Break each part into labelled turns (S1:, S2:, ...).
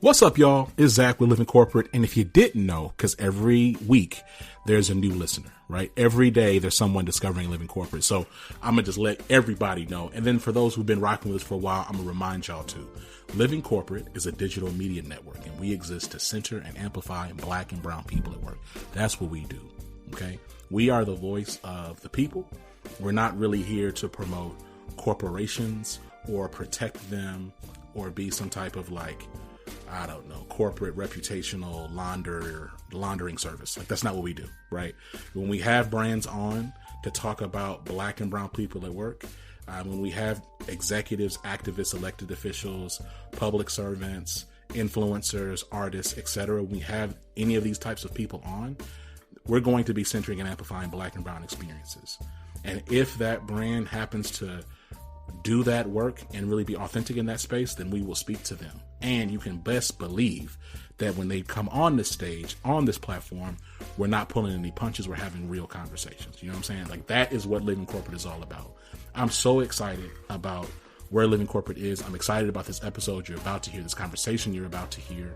S1: What's up, y'all? It's Zach with Living Corporate. And if you didn't know, because every week there's a new listener, right? Every day there's someone discovering Living Corporate. So I'm going to just let everybody know. And then for those who've been rocking with us for a while, I'm going to remind y'all too. Living Corporate is a digital media network, and we exist to center and amplify Black and brown people at work. That's what we do, okay? We are the voice of the people. We're not really here to promote corporations or protect them or be some type of corporate reputational laundering service. Like, that's not what we do, right? When we have brands on to talk about Black and brown people at work, when we have executives, activists, elected officials, public servants, influencers, artists, etc., we have any of these types of people on, we're going to be centering and amplifying Black and brown experiences. And if that brand happens to do that work and really be authentic in that space, then we will speak to them. And you can best believe that when they come on this stage, on this platform, we're not pulling any punches. We're having real conversations. You know what I'm saying? Like, that is what Living Corporate is all about. I'm so excited about where Living Corporate is. I'm excited about this episode you're about to hear, this conversation you're about to hear.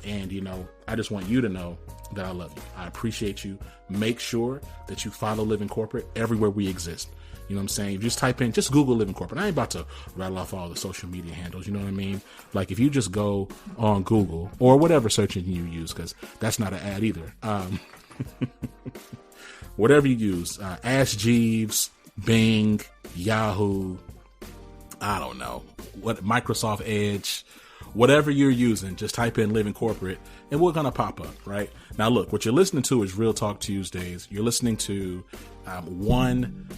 S1: And, you know, I just want you to know that I love you. I appreciate you. Make sure that you follow Living Corporate everywhere we exist. You know what I'm saying? If you just Google Living Corporate. I ain't about to rattle off all the social media handles. You know what I mean? Like, if you just go on Google or whatever search engine you use, because that's not an ad either. Whatever you use, Ask Jeeves, Bing, Yahoo, I don't know, what, Microsoft Edge, whatever you're using, just type in Living Corporate and we're going to pop up, right? Now, look, what you're listening to is Real Talk Tuesdays. You're listening to one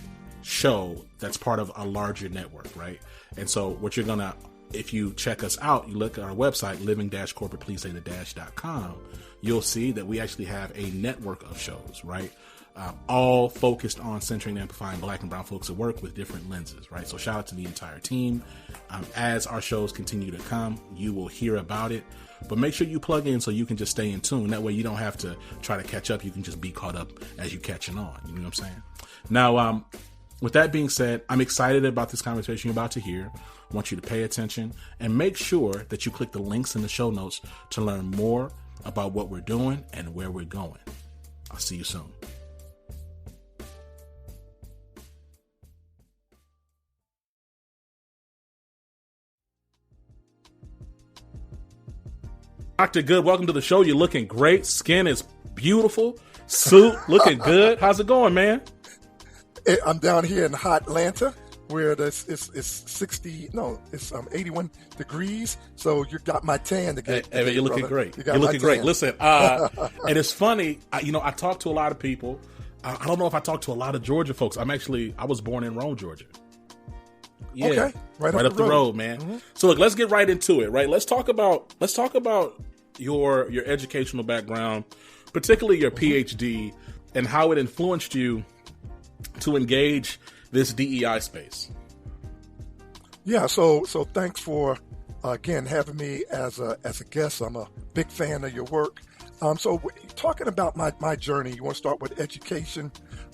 S1: show that's part of a larger network, right? And so what you're gonna, if you check us out, you look at our website, living-corporate.com, you'll see that we actually have a network of shows, right? All focused on centering and amplifying Black and brown folks at work with different lenses, right? So shout out to the entire team. As our shows continue to come, you will hear about it, but make sure you plug in so you can just stay in tune. That way you don't have to try to catch up. You can just be caught up as you're catching on. You know what I'm saying? Now, with that being said, I'm excited about this conversation you're about to hear. I want you to pay attention and make sure that you click the links in the show notes to learn more about what we're doing and where we're going. I'll see you soon. Dr. Goode, welcome to the show. You're looking great. Skin is beautiful. Suit looking good. How's it going, man?
S2: I'm down here in hot Atlanta where it's 81 degrees. So you got my tan to get.
S1: Hey, you're looking great. You're looking great. Listen, and it's funny. I talk to a lot of people. I don't know if I talk to a lot of Georgia folks. I was born in Rome, Georgia. Yeah,
S2: okay. Right
S1: up the road, man. Mm-hmm. So look, let's get right into it. Right, let's talk about your educational background, particularly your PhD, and how it influenced you to engage this DEI space.
S2: Yeah, so thanks for again having me as a guest. I'm a big fan of your work. So talking about my journey, you want to start with education,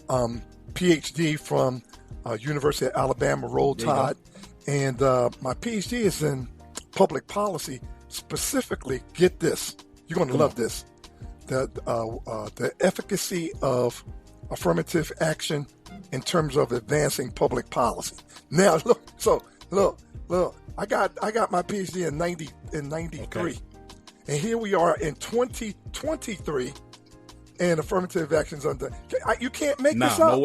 S2: PhD from University of Alabama, Roll Tide, and my PhD is in public policy. Specifically, get this, you're going to love this: the efficacy of affirmative action in terms of advancing public policy. Now, look, I got my PhD in 93, okay. And here we are in 2023, and affirmative actions under. You can't make this up.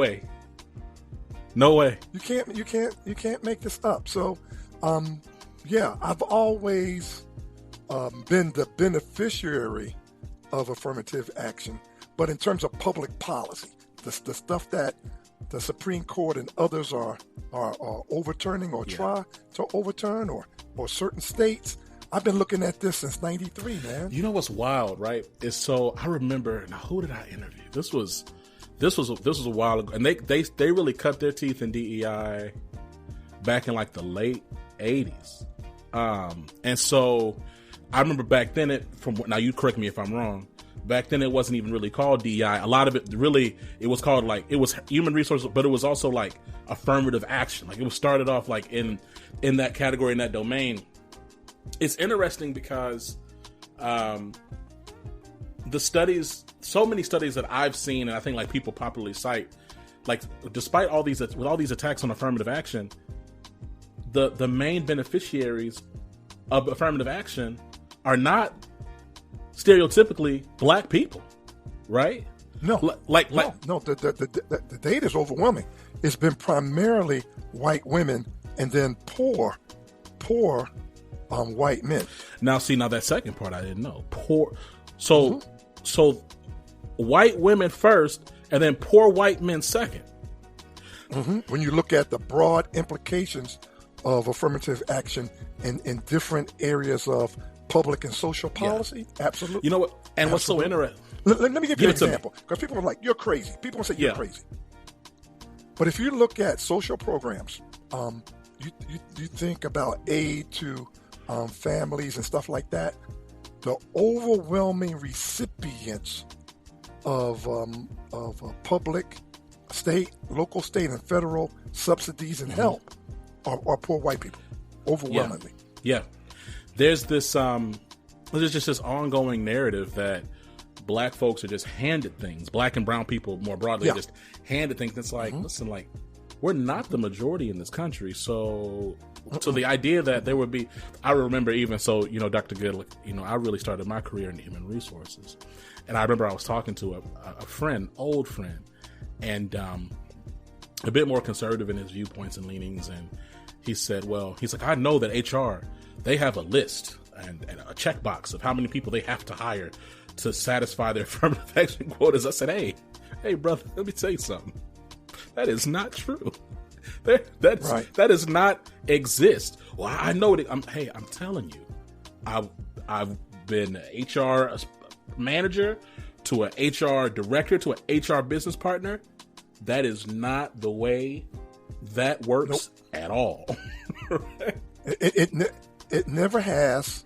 S1: No way.
S2: You can't make this up. So, I've always been the beneficiary of affirmative action, but in terms of public policy, the stuff that the Supreme Court and others are overturning or try to overturn, or certain states, I've been looking at this since 93, man.
S1: You know what's wild, right? Is so I remember, now who did I interview? This was a while ago, and they really cut their teeth in DEI back in like the late 80s. And so I remember back then now you correct me if I'm wrong, back then it wasn't even really called DEI. A lot of it really, it was called it was human resources, but it was also like affirmative action. Like it was started off like in that category, in that domain. it's interesting because the studies, so many studies that I've seen, and I think like people popularly cite, like despite all these, with all these attacks on affirmative action, the main beneficiaries of affirmative action are not stereotypically black people, right?
S2: No, the data is overwhelming. It's been primarily white women and then poor white men.
S1: Now that second part I didn't know. So white women first, and then poor white men second.
S2: Mm-hmm. When you look at the broad implications of affirmative action in different areas of public and social policy, absolutely.
S1: You know what? And what's so interesting?
S2: Let me give you an example, because people are like, "You're crazy." People will say you're crazy. But if you look at social programs, you think about aid to families and stuff like that. The overwhelming recipients of public, local, state, and federal subsidies and help are poor white people, overwhelmingly.
S1: Yeah. There's this there's just this ongoing narrative that black folks are just handed things. Black and brown people more broadly are just handed things. It's like, listen, like, we're not the majority in this country. So the idea that there would be, I remember even, so, Dr. Goode, I really started my career in human resources. And I remember I was talking to a friend, old friend, and a bit more conservative in his viewpoints and leanings. And he said, he's like, I know that HR, they have a list and a checkbox of how many people they have to hire to satisfy their affirmative action quotas. I said, hey, brother, let me tell you something. That is not true. That does not exist. Well, I know that. I'm telling you, I've been an HR manager to an HR director to an HR business partner. That is not the way that works at all.
S2: It never has,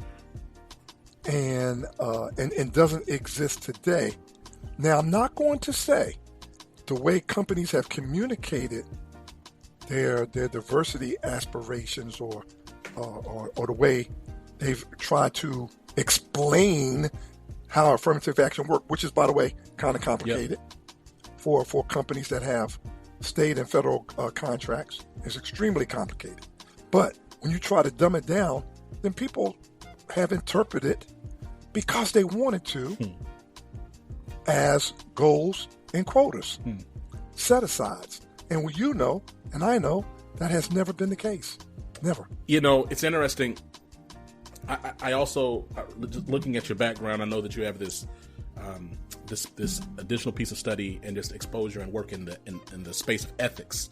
S2: and doesn't exist today. Now, I'm not going to say the way companies have communicated their diversity aspirations or the way they've tried to explain how affirmative action works, which is, by the way, kind of complicated for companies that have state and federal contracts. It's extremely complicated. But when you try to dumb it down, then people have interpreted, because they wanted to, as goals and quotas, set-asides. And you know, and I know, that has never been the case. Never.
S1: It's interesting. I also, just looking at your background, I know that you have this additional piece of study and just exposure and work in the space of ethics.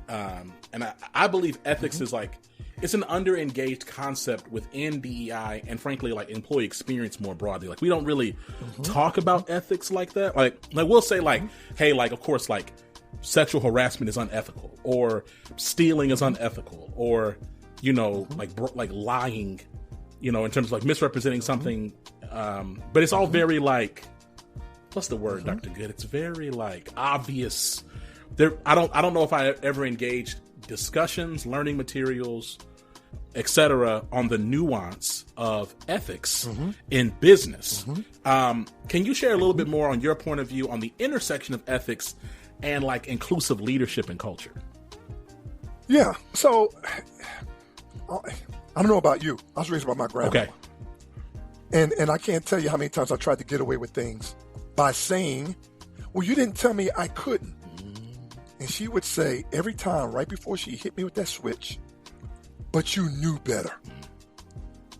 S1: And I believe ethics is like, it's an under-engaged concept within DEI and frankly, like employee experience more broadly. Like, we don't really talk about ethics like that. Like we'll say like, hey, like, of course, like sexual harassment is unethical, or stealing is unethical, or, like lying, in terms of like misrepresenting something. But it's all very like, what's the word, Dr. Goode? It's very like obvious. I don't know if I ever engaged discussions, learning materials, etc., on the nuance of ethics in business. Can you share a little bit more on your point of view on the intersection of ethics and like inclusive leadership and culture?
S2: Yeah. So I don't know about you. I was raised by my grandma.
S1: Okay.
S2: And I can't tell you how many times I tried to get away with things by saying, well, you didn't tell me I couldn't. And she would say every time, right before she hit me with that switch, but you knew better.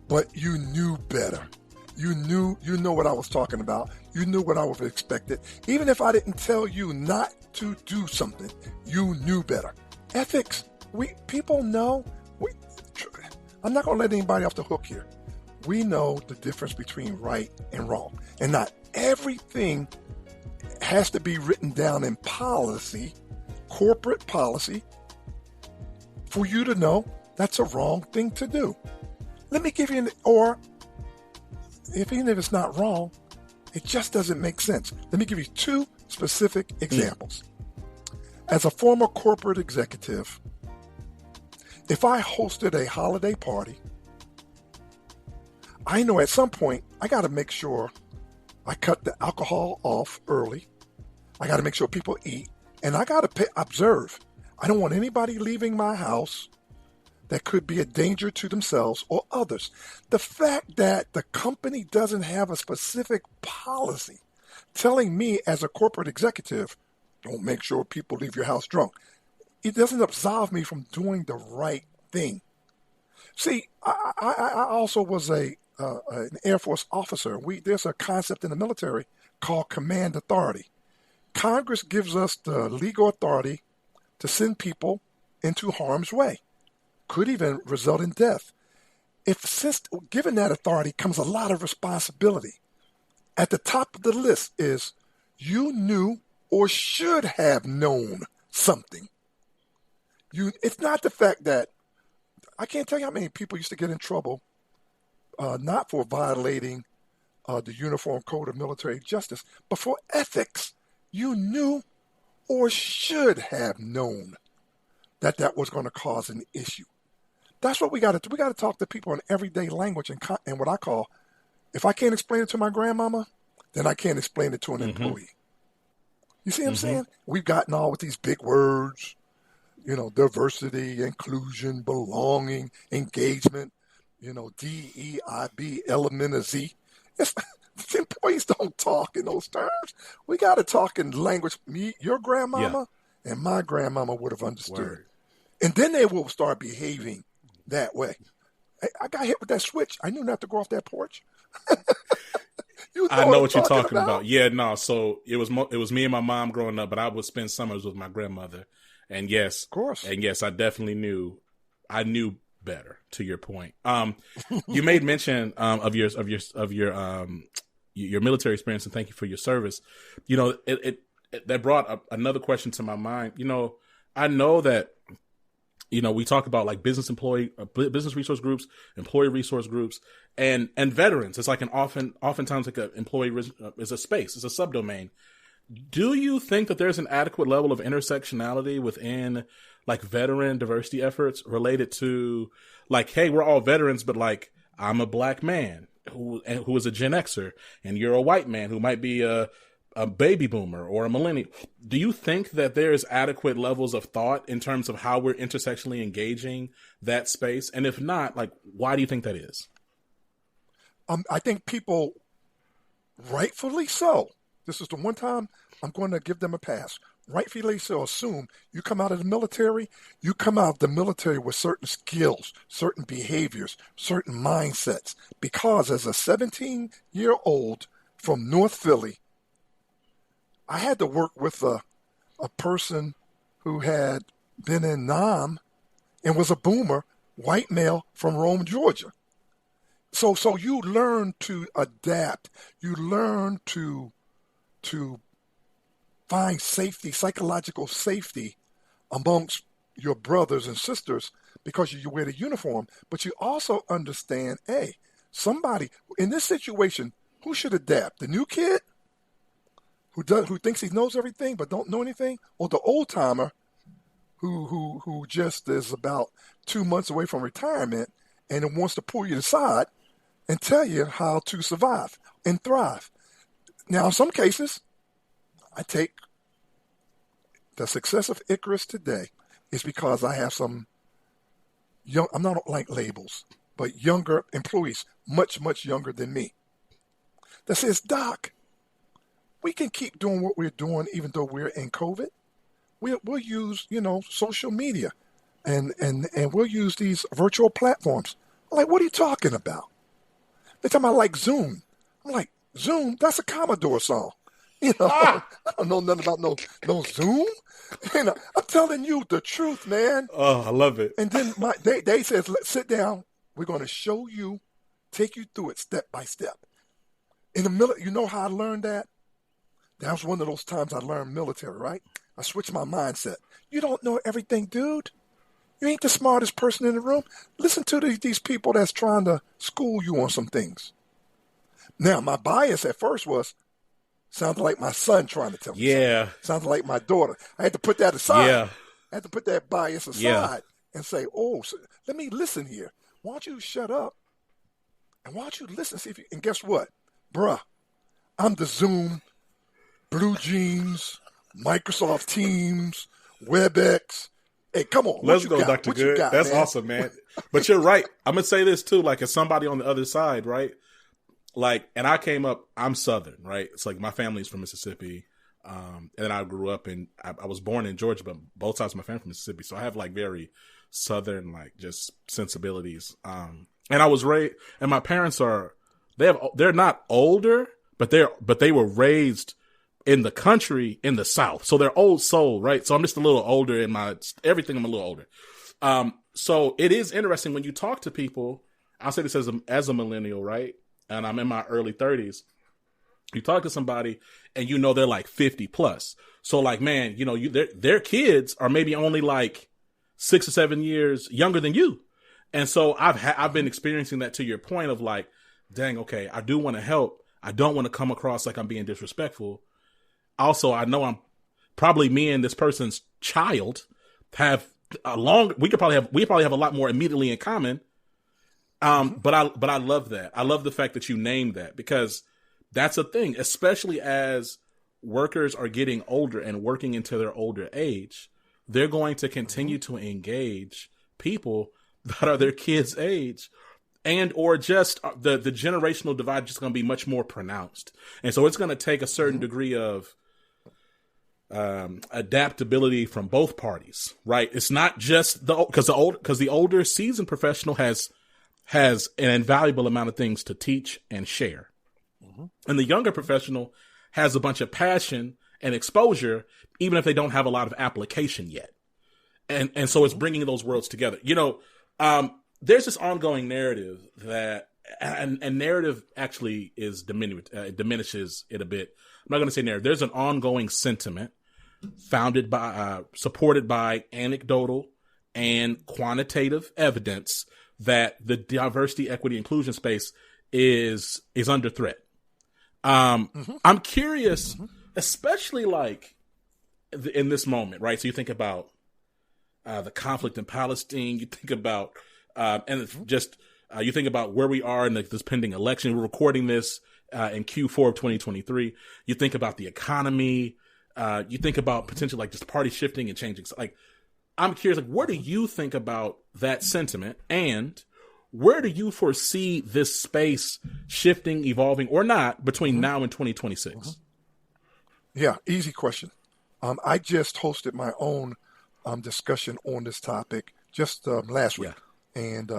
S2: But you knew better. You know what I was talking about. You knew what I was expected. Even if I didn't tell you not to do something, you knew better. Ethics, people know. I'm not going to let anybody off the hook here. We know the difference between right and wrong. And not everything has to be written down in policy, corporate policy, for you to know that's a wrong thing to do. Let me give you even if it's not wrong, it just doesn't make sense. Let me give you two specific examples. As a former corporate executive, if I hosted a holiday party I know at some point I got to make sure I cut the alcohol off early. I got to make sure people eat, and I got to observe. I don't want anybody leaving my house that could be a danger to themselves or others. The fact that the company doesn't have a specific policy telling me as a corporate executive, don't make sure people leave your house drunk, it doesn't absolve me from doing the right thing. See, I also was an Air Force officer. There's a concept in the military called command authority. Congress gives us the legal authority to send people into harm's way. Could even result in death. Since given that authority comes a lot of responsibility. At the top of the list is you knew or should have known something. It's not the fact that I can't tell you how many people used to get in trouble, not for violating the Uniform Code of Military Justice, but for ethics. You knew or should have known that was going to cause an issue. That's what we got to do. We got to talk to people in everyday language and what I call, if I can't explain it to my grandmama, then I can't explain it to an employee. You see what I'm saying? We've gotten all with these big words, diversity, inclusion, belonging, engagement, DEIB, element of Z. Employees don't talk in those terms. We got to talk in language your grandmama and my grandmama would have understood. Word. And then they will start behaving that way. I got hit with that switch. I knew not to go off that porch.
S1: I know what you're talking about. Yeah, no. So it was me and my mom growing up, but I would spend summers with my grandmother. And yes, of course. And yes, I definitely knew. I knew better. To your point, you made mention of your military experience, and thank you for your service. That brought another question to my mind. I know that. We talk about like business resource groups, employee resource groups, and veterans. It's like oftentimes like an employee is a space, it's a subdomain. Do you think that there's an adequate level of intersectionality within like veteran diversity efforts related to like, hey, we're all veterans, but like I'm a black man who is a Gen Xer, and you're a white man who might be a baby boomer or a millennial. Do you think that there's adequate levels of thought in terms of how we're intersectionally engaging that space? And if not, like, why do you think that is?
S2: I think people, rightfully so, this is the one time I'm going to give them a pass. Rightfully so, assume you come out of the military, with certain skills, certain behaviors, certain mindsets. Because as a 17-year-old from North Philly, I had to work with a person who had been in Nam and was a boomer, white male from Rome, Georgia. So you learn to adapt. You learn to find safety, psychological safety amongst your brothers and sisters because you wear the uniform. But you also understand, hey, somebody in this situation, who should adapt? The new kid? Who thinks he knows everything but don't know anything, or the old timer who just is about 2 months away from retirement and it wants to pull you aside and tell you how to survive and thrive. Now, in some cases, I take the success of Icarus today is because I have some young, I'm not like labels, but younger employees, much, much younger than me, that says, Doc, we can keep doing what we're doing even though we're in COVID. We'll use, social media and we'll use these virtual platforms. I'm like, what are you talking about? They're talking about like Zoom. I'm like, Zoom? That's a Commodore song. I don't know nothing about no Zoom. I'm telling you the truth, man.
S1: Oh, I love it.
S2: And then they says, sit down. We're going to show you, take you through it step by step. In the military, you know how I learned that? That was one of those times I learned military, right? I switched my mindset. You don't know everything, dude. You ain't the smartest person in the room. Listen to these people that's trying to school you on some things. Now, my bias at first sounded like my son trying to tell me something. Sounded like my daughter. I had to put that aside.
S1: Yeah.
S2: I had to put that bias aside and say, let me listen here. Why don't you shut up And why don't you listen, see if you, and guess what? Bruh, I'm the Zoom, Blue Jeans, Microsoft Teams, WebEx. Hey, come on.
S1: Let's
S2: what
S1: go,
S2: you got?
S1: Dr.
S2: What
S1: Good.
S2: you got,
S1: That's
S2: man?
S1: awesome, man. But you're right. I'm going to say this too, like as somebody on the other side, right? Like, and I came up, I'm Southern, right? It's like my family's from Mississippi. And then I grew up I was born in Georgia, but both sides of my family from Mississippi. So I have like very Southern, like just sensibilities. And I was raised, and my parents they're not older, but they were raised in the country in the South. So they're old soul, right? So I'm just a little older in everything. I'm a little older. So it is interesting when you talk to people. I'll say this as a millennial, right? And I'm in my early 30s. You talk to somebody and they're like 50 plus. So like, man, their kids are maybe only like 6 or 7 years younger than you. And so I've been experiencing that, to your point of like, dang, okay, I do want to help. I don't want to come across like I'm being disrespectful. Also, I know I'm probably, me and this person's child have we probably have a lot more immediately in common. But I love that. I love the fact that you named that, because that's a thing, especially as workers are getting older and working into their older age. They're going to continue to engage people that are their kids' age, and or just the generational divide just going to be much more pronounced. And so it's going to take a certain degree of adaptability from both parties, right? It's not just because the older seasoned professional has an invaluable amount of things to teach and share. And the younger professional has a bunch of passion and exposure, even if they don't have a lot of application yet. And so it's bringing those worlds together. There's this ongoing narrative that, and narrative actually is diminishes it a bit. I'm not going to say narrative. There's an ongoing sentiment supported by anecdotal and quantitative evidence that the diversity, equity, inclusion space is under threat. I'm curious, especially like in this moment, right? So you think about the conflict in Palestine, you think about, you think about where we are in this pending election. We're recording this in Q4 of 2023. You think about the economy. You think about potential like just party shifting and changing. Like, I'm curious, like, what do you think about that sentiment, and where do you foresee this space shifting, evolving, or not between now and 2026?
S2: Yeah, easy question. I just hosted my own discussion on this topic just last week, and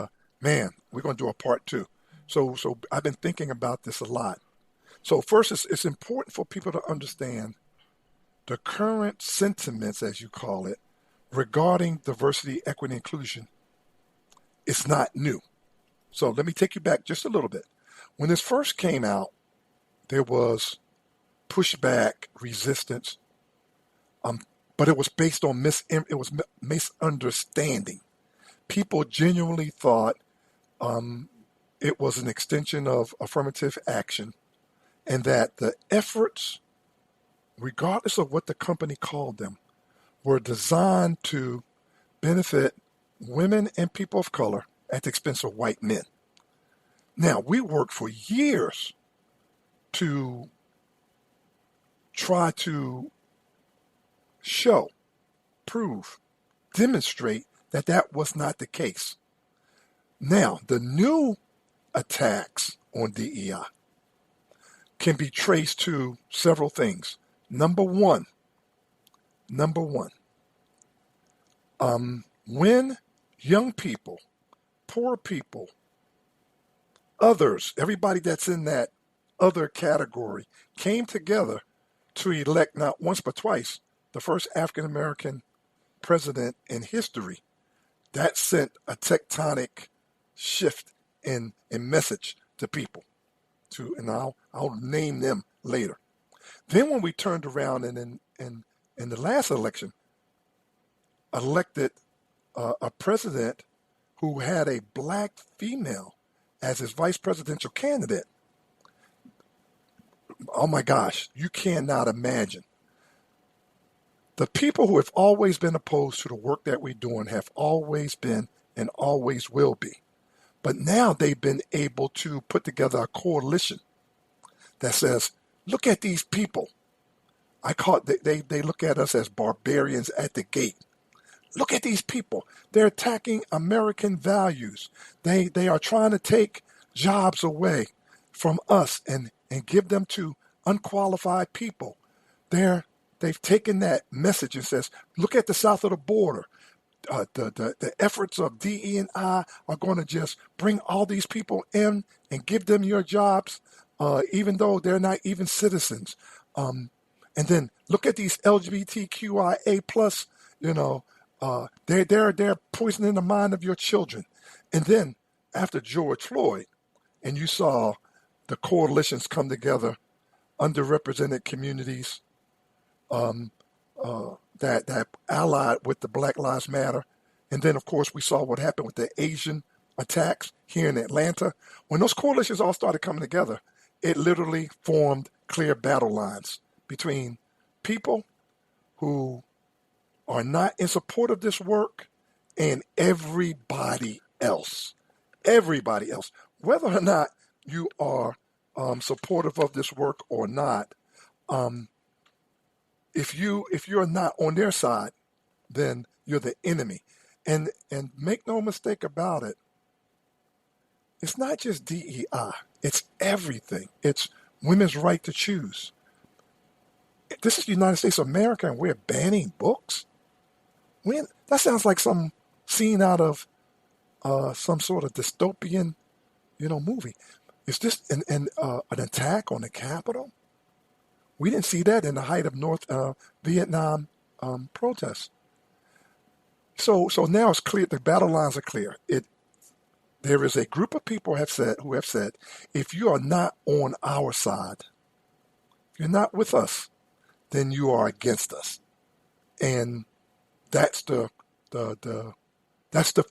S2: man, we're going to do a part 2. So I've been thinking about this a lot. So first, it's important for people to understand the current sentiments, as you call it, regarding diversity, equity, inclusion. It's not new. So let me take you back just a little bit. When this first came out, there was pushback, resistance, but it was based on misunderstanding. People genuinely thought it was an extension of affirmative action, and that the efforts, regardless of what the company called them, were designed to benefit women and people of color at the expense of white men. Now, we worked for years to try to show, prove, demonstrate that that was not the case. Now, the new attacks on DEI can be traced to several things. Number one, when young people, poor people, others, everybody that's in that other category, came together to elect not once but twice the first African American president in history, that sent a tectonic shift in message to people. And I'll name them later. Then when we turned around and in the last election, elected a president who had a black female as his vice presidential candidate. Oh my gosh, you cannot imagine. The people who have always been opposed to the work that we're doing have always been and always will be. But now they've been able to put together a coalition that says, look at these people. They look at us as barbarians at the gate. Look at these people. They're attacking American values. They are trying to take jobs away from us and give them to unqualified people. They've taken that message and says, look at the south of the border. The efforts of DE&I are going to just bring all these people in and give them your jobs, even though they're not even citizens. And then look at these LGBTQIA plus, they're poisoning the mind of your children. And then after George Floyd, and you saw the coalitions come together, underrepresented communities, that allied with the Black Lives Matter. And then, of course, we saw what happened with the Asian attacks here in Atlanta. When those coalitions all started coming together, it literally formed clear battle lines between people who are not in support of this work and everybody else. Everybody else. Whether or not you are supportive of this work or not, if you're not on their side, then you're the enemy. And make no mistake about it, it's not just DEI. It's everything. It's women's right to choose. This is the United States of America, and we're banning books. That sounds like some scene out of some sort of dystopian, movie. Is this an attack on the Capitol? We didn't see that in the height of North Vietnam protests. So now it's clear. The battle lines are clear. There is a group of people who have said, if you are not on our side, if you're not with us, then you are against us, and that's the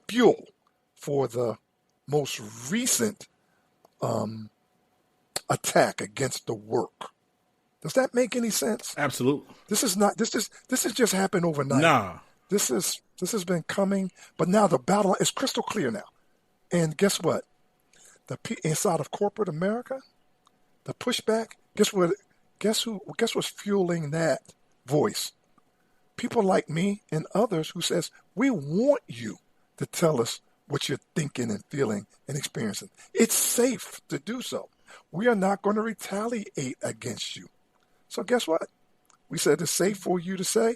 S2: fuel for the most recent attack against the work. Does that make any sense?
S1: Absolutely.
S2: This has just happened overnight.
S1: Nah.
S2: This has been coming, but now the battle is crystal clear now. And guess what? Inside of corporate America, the pushback. Guess what? Guess what's fueling that voice? People like me and others who says, we want you to tell us what you're thinking and feeling and experiencing. It's safe to do so. We are not going to retaliate against you. So guess what? We said it's safe for you to say,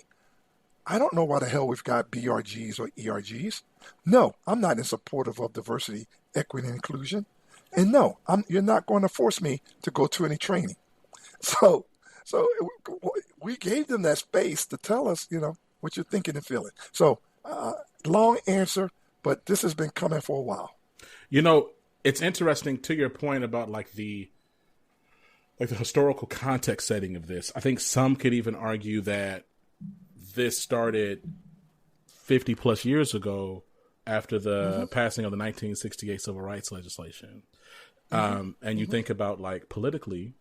S2: I don't know why the hell we've got BRGs or ERGs. No, I'm not in support of diversity, equity, and inclusion. And no, you're not going to force me to go to any training. So we gave them that space to tell us, what you're thinking and feeling. So long answer, but this has been coming for a while.
S1: It's interesting to your point about the historical context setting of this. I think some could even argue that this started 50 plus years ago after the passing of the 1968 civil rights legislation. And you think about politically,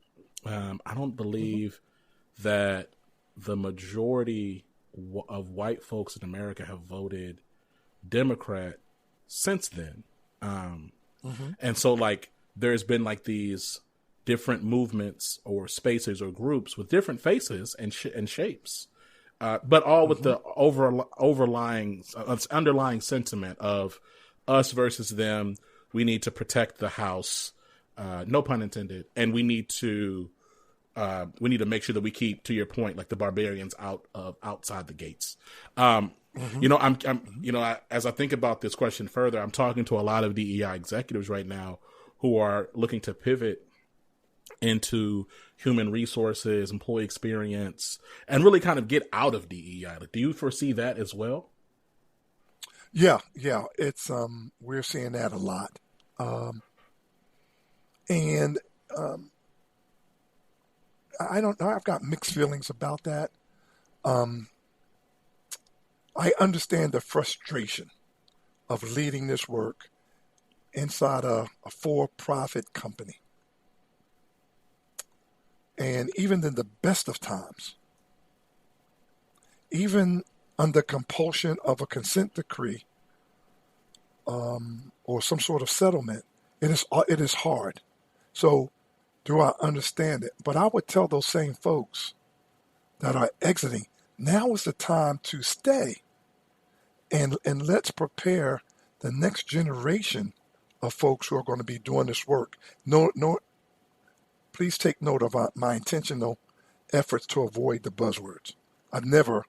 S1: I don't believe that the majority of white folks in America have voted Democrat since then. And so there's been these different movements or spaces or groups with different faces and shapes, but all with the underlying sentiment of us versus them. We need to protect the house, no pun intended, and we need to make sure that we keep, to your point, the barbarians outside the gates. As I think about this question further, I'm talking to a lot of DEI executives right now who are looking to pivot into human resources, employee experience, and really kind of get out of DEI. Do you foresee that as well?
S2: Yeah. It's we're seeing that a lot, and I don't know. I've got mixed feelings about that. I understand the frustration of leading this work inside a for-profit company. And even in the best of times, even under compulsion of a consent decree, or some sort of settlement, it is hard. So do I understand it? But I would tell those same folks that are exiting, now is the time to stay and let's prepare the next generation of folks who are going to be doing this work. No, please take note of my intentional efforts to avoid the buzzwords. I've never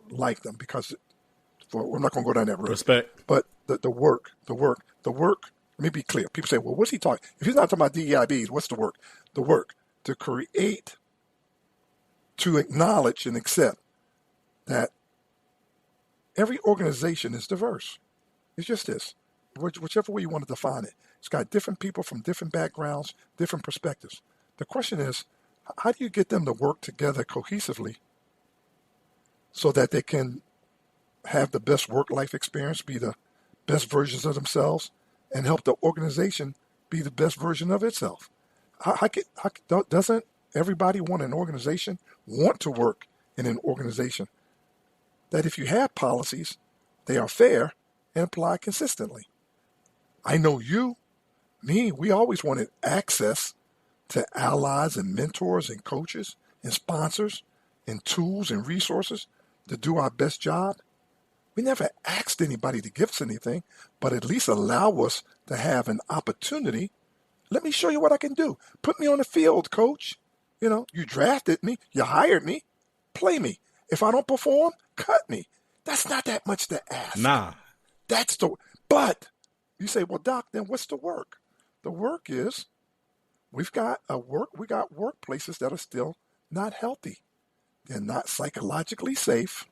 S2: liked them because we're not going to go down that road.
S1: Respect.
S2: But the work. Let me be clear. People say, well, what's he talking? If he's not talking about DEIBs, what's the work? The work to create, to acknowledge and accept that every organization is diverse. It's just this. Whichever way you want to define it. It's got different people from different backgrounds, different perspectives. The question is, how do you get them to work together cohesively so that they can have the best work-life experience, be the best versions of themselves, and help the organization be the best version of itself? Doesn't everybody want to work in an organization that if you have policies, they are fair and apply consistently? I know we always wanted access to allies and mentors and coaches and sponsors and tools and resources to do our best job. We never asked anybody to give us anything, but at least allow us to have an opportunity. Let me show you what I can do. Put me on the field, coach. You drafted me. You hired me. Play me. If I don't perform, cut me. That's not that much to ask.
S1: Nah.
S2: But you say, well, Doc, then what's the work? The work is we got workplaces that are still not healthy. They're not psychologically safe.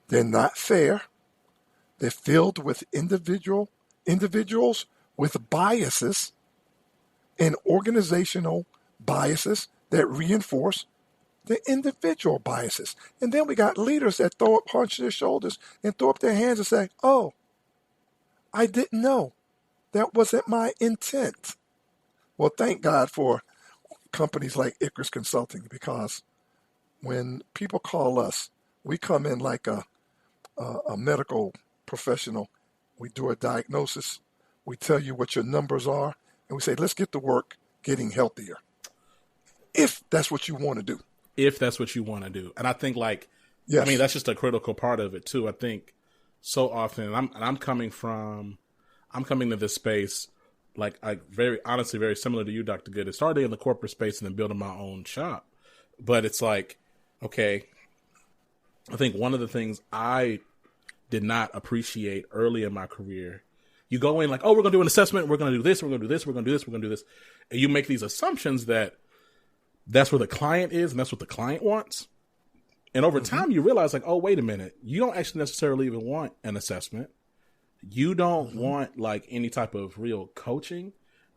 S2: They're not fair. They're filled with individuals with biases and organizational biases that reinforce the individual biases. And then we got leaders that punch their shoulders and throw up their hands and say, oh, I didn't know. That wasn't my intent. Well, thank God for companies like Icarus Consulting, because when people call us, we come in like a medical professional. We do a diagnosis. We tell you what your numbers are, and we say, let's get to work getting healthier. If that's what you want to do.
S1: And I think
S2: yes.
S1: I mean, that's just a critical part of it too. I think so often, I'm coming to this space, very honestly, very similar to you, Dr. Goode. It started in the corporate space and then building my own shop. But it's okay, I think one of the things I did not appreciate early in my career, you go in we're going to do an assessment, we're going to do this, we're going to do this, we're going to do this, we're going to do this. And you make these assumptions that's where the client is and that's what the client wants. And over time, you realize oh, wait a minute, you don't actually necessarily even want an assessment. You don't want any type of real coaching.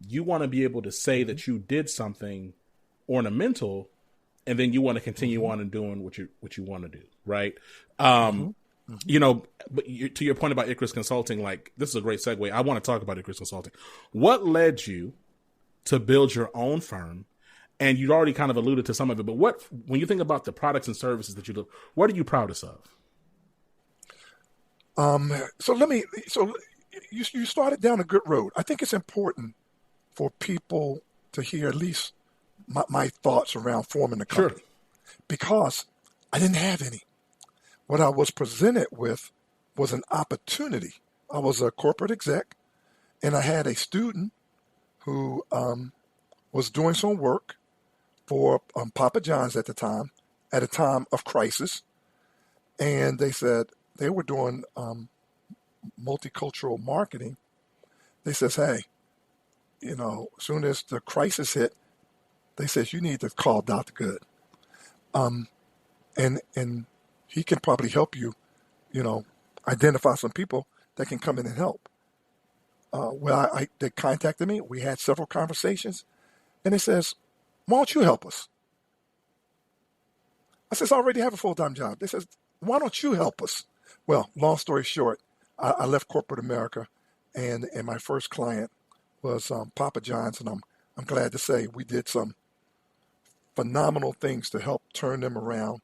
S1: You want to be able to say that you did something ornamental, and then you want to continue on and doing what you want to do, right? But to your point about Icarus Consulting, this is a great segue. I want to talk about Icarus Consulting. What led you to build your own firm? And you'd already kind of alluded to some of it, but when you think about the products and services that you do, what are you proudest of?
S2: So you started down a good road. I think it's important for people to hear at least my thoughts around forming a company, because I didn't have any. What I was presented with was an opportunity. I was a corporate exec, and I had a student who was doing some work for Papa John's at a time of crisis. And they said they were doing multicultural marketing. They says, hey, as soon as the crisis hit, they says, you need to call Dr. Goode. And he can probably help you, identify some people that can come in and help. They contacted me. We had several conversations, and they says, why don't you help us? I says, I already have a full-time job. They says, why don't you help us? Well, long story short, I left corporate America, and my first client was Papa John's, and I'm glad to say we did some phenomenal things to help turn them around.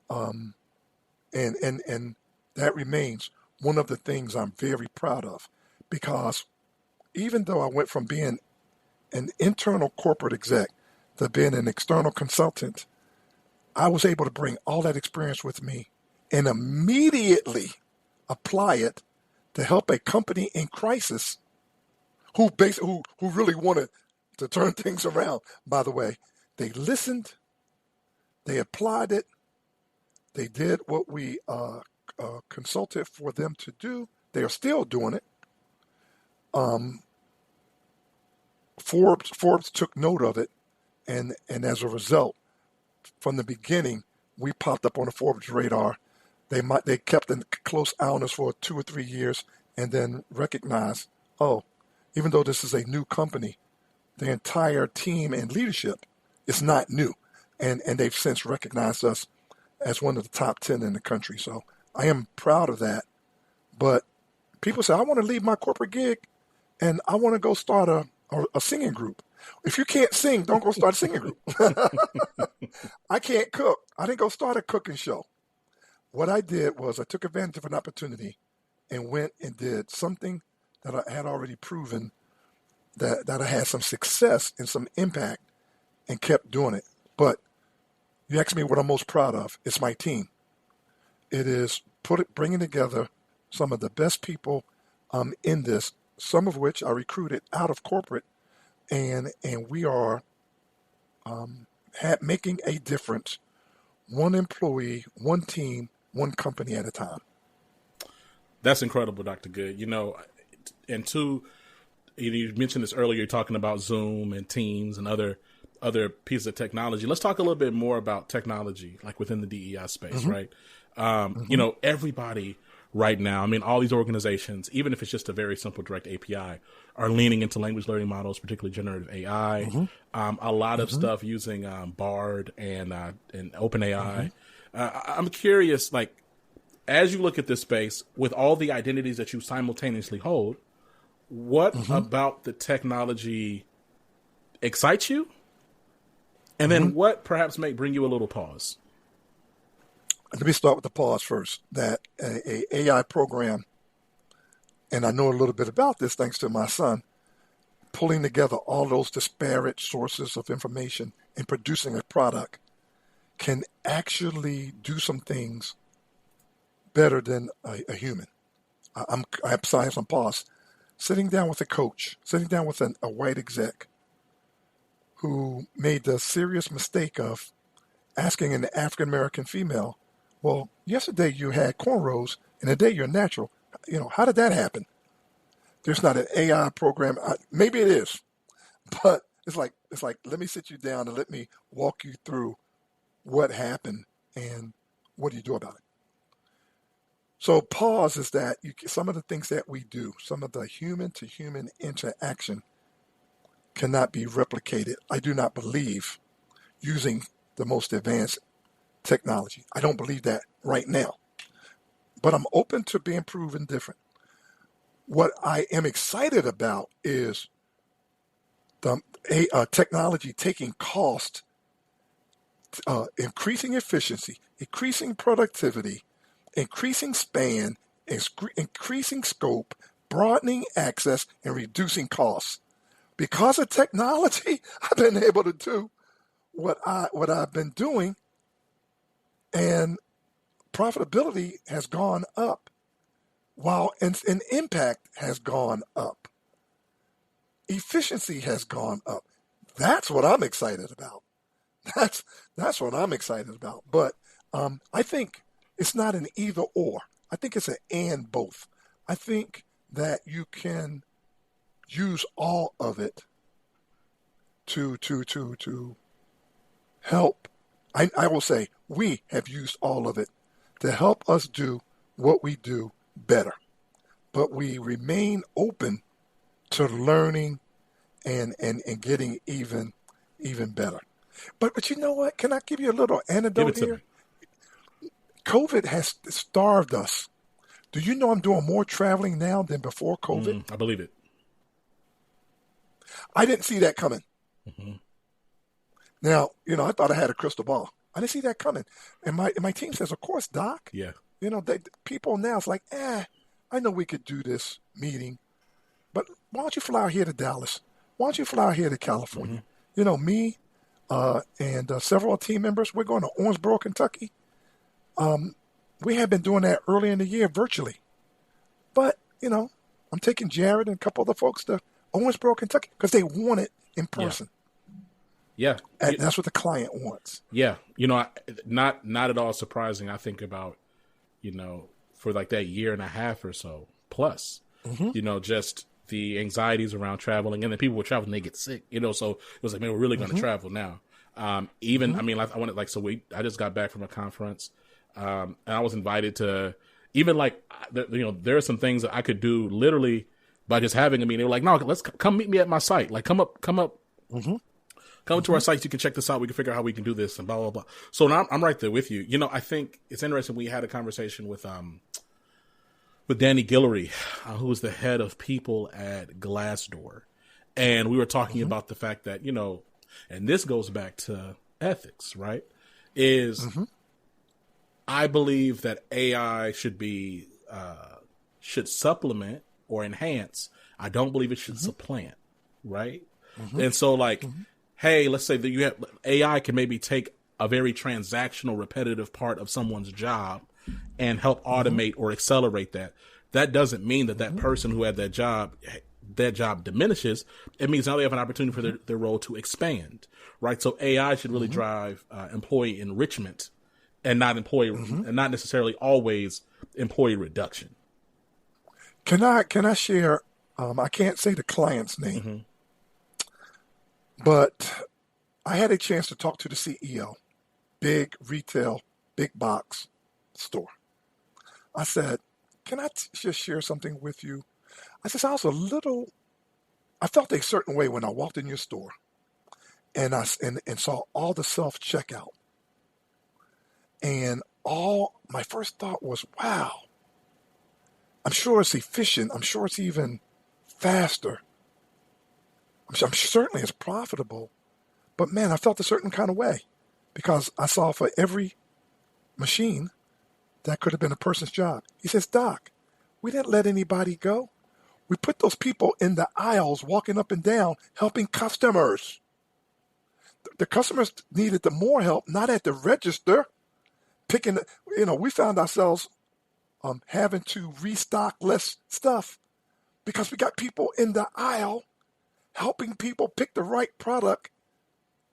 S2: And that remains one of the things I'm very proud of, because even though I went from being an internal corporate exec to being an external consultant, I was able to bring all that experience with me and immediately apply it to help a company in crisis who really wanted to turn things around. By the way, they listened, they applied it, they did what we consulted for them to do. They are still doing it. Forbes took note of it, and as a result, from the beginning, we popped up on the Forbes radar. They kept a close eye on us for 2 or 3 years, and then recognized, oh, even though this is a new company, the entire team and leadership is not new, and they've since recognized us as one of the top 10 in the country. So I am proud of that. But people say, I want to leave my corporate gig and I want to go start a singing group. If you can't sing, don't go start a singing group. I can't cook. I didn't go start a cooking show. What I did was I took advantage of an opportunity and went and did something that I had already proven that I had some success and some impact, and kept doing it. But you ask me what I'm most proud of, it's my team. It is bringing together some of the best people in this, some of which I recruited out of corporate, and we are making a difference, one employee, one team, one company at a time.
S1: That's incredible, Dr. Goode. And two, you mentioned this earlier, talking about Zoom and Teams and other pieces of technology. Let's talk a little bit more about technology, like within the DEI space, right? Everybody right now, all these organizations, even if it's just a very simple direct API, are leaning into language learning models, particularly generative AI. A lot of stuff using Bard and OpenAI. I'm curious, like, as you look at this space with all the identities that you simultaneously hold, what about the technology excites you? And then what perhaps may bring you a little pause?
S2: Let me start with the pause first. That a AI program, and I know a little bit about this thanks to my son, pulling together all those disparate sources of information and producing a product can actually do some things better than a human. I emphasize on pause. Sitting down with a coach, sitting down with a white exec who made the serious mistake of asking an African-American female, well, yesterday you had cornrows and today you're natural. How did that happen? There's not an AI program. Maybe it is, but it's like, let me sit you down and let me walk you through what happened and what do you do about it? So pause is that some of the things that we do, some of the human-to-human interaction cannot be replicated, I do not believe, using the most advanced technology. I don't believe that right now. But I'm open to being proven different. What I am excited about is the technology taking cost, increasing efficiency, increasing productivity, increasing span, increasing scope, broadening access, and reducing costs. Because of technology, I've been able to do what I've been doing, and profitability has gone up, while and impact has gone up. Efficiency has gone up. That's what I'm excited about. That's what I'm excited about. But I think it's not an either or. I think it's an and both. I think that you can use all of it to help. I will say we have used all of it to help us do what we do better. But we remain open to learning and getting even better. But you know what? Can I give you a little anecdote here? COVID has starved us. Do you know I'm doing more traveling now than before COVID?
S1: I believe it.
S2: I didn't see that coming. Now, I thought I had a crystal ball. I didn't see that coming. And my team says, of course, Doc.
S1: Yeah.
S2: People now, it's like, I know we could do this meeting, but why don't you fly out here to Dallas? Why don't you fly out here to California? Me and several team members, we're going to Owensboro, Kentucky. We had been doing that early in the year virtually. But, I'm taking Jared and a couple other folks to Owensboro, Kentucky because they want it in person.
S1: Yeah.
S2: And that's what the client wants.
S1: Yeah. Not at all surprising. I think about, for like that year and a half or so plus, just the anxieties around traveling, and then people were traveling, they get sick, so it was like, man, we're really going to travel now. I just got back from a conference, and I was invited to even there are some things that I could do literally by just having a meeting. They were like, no, let's come meet me at my site. Like, come up, come to our site. You can check this out. We can figure out how we can do this and blah, blah, blah. So now I'm right there with you. I think it's interesting. We had a conversation with Danny Guillory, who was the head of people at Glassdoor. And we were talking about the fact that, and this goes back to ethics, right? I believe that AI should supplement or enhance. I don't believe it should supplant, right? And so hey, let's say that you have AI can maybe take a very transactional, repetitive part of someone's job and help automate or accelerate that. That doesn't mean that person who had that job diminishes. It means now they have an opportunity for their role to expand, right? So AI should really drive employee enrichment and not and not necessarily always employee reduction.
S2: Can I share? I can't say the client's name, but I had a chance to talk to the CEO, big retail, big box store. I said, can I just share something with you? I said, I felt a certain way when I walked in your store and and saw all the self-checkout. And my first thought was, wow, I'm sure it's efficient. I'm sure it's even faster. I'm certainly it's profitable. But man, I felt a certain kind of way because I saw for every machine that could have been a person's job. He says, Doc, we didn't let anybody go. We put those people in the aisles walking up and down helping customers. The customers needed the more help, not at the register. We found ourselves having to restock less stuff because we got people in the aisle helping people pick the right product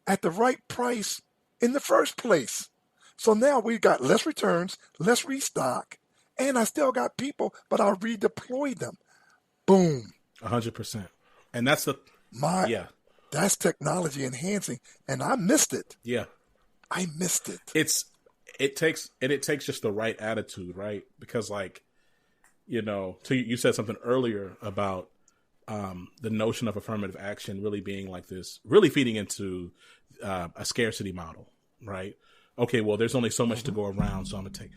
S2: at the right price in the first place. So now we got less returns, less restock, and I still got people, but I'll redeploy them. Boom.
S1: 100%. And that's
S2: that's technology enhancing, and I missed it.
S1: Yeah.
S2: I missed it.
S1: It takes just the right attitude, right? Because you said something earlier about the notion of affirmative action really being like this, really feeding into a scarcity model, right? Okay, well, there's only so much to go around, so I'm gonna take.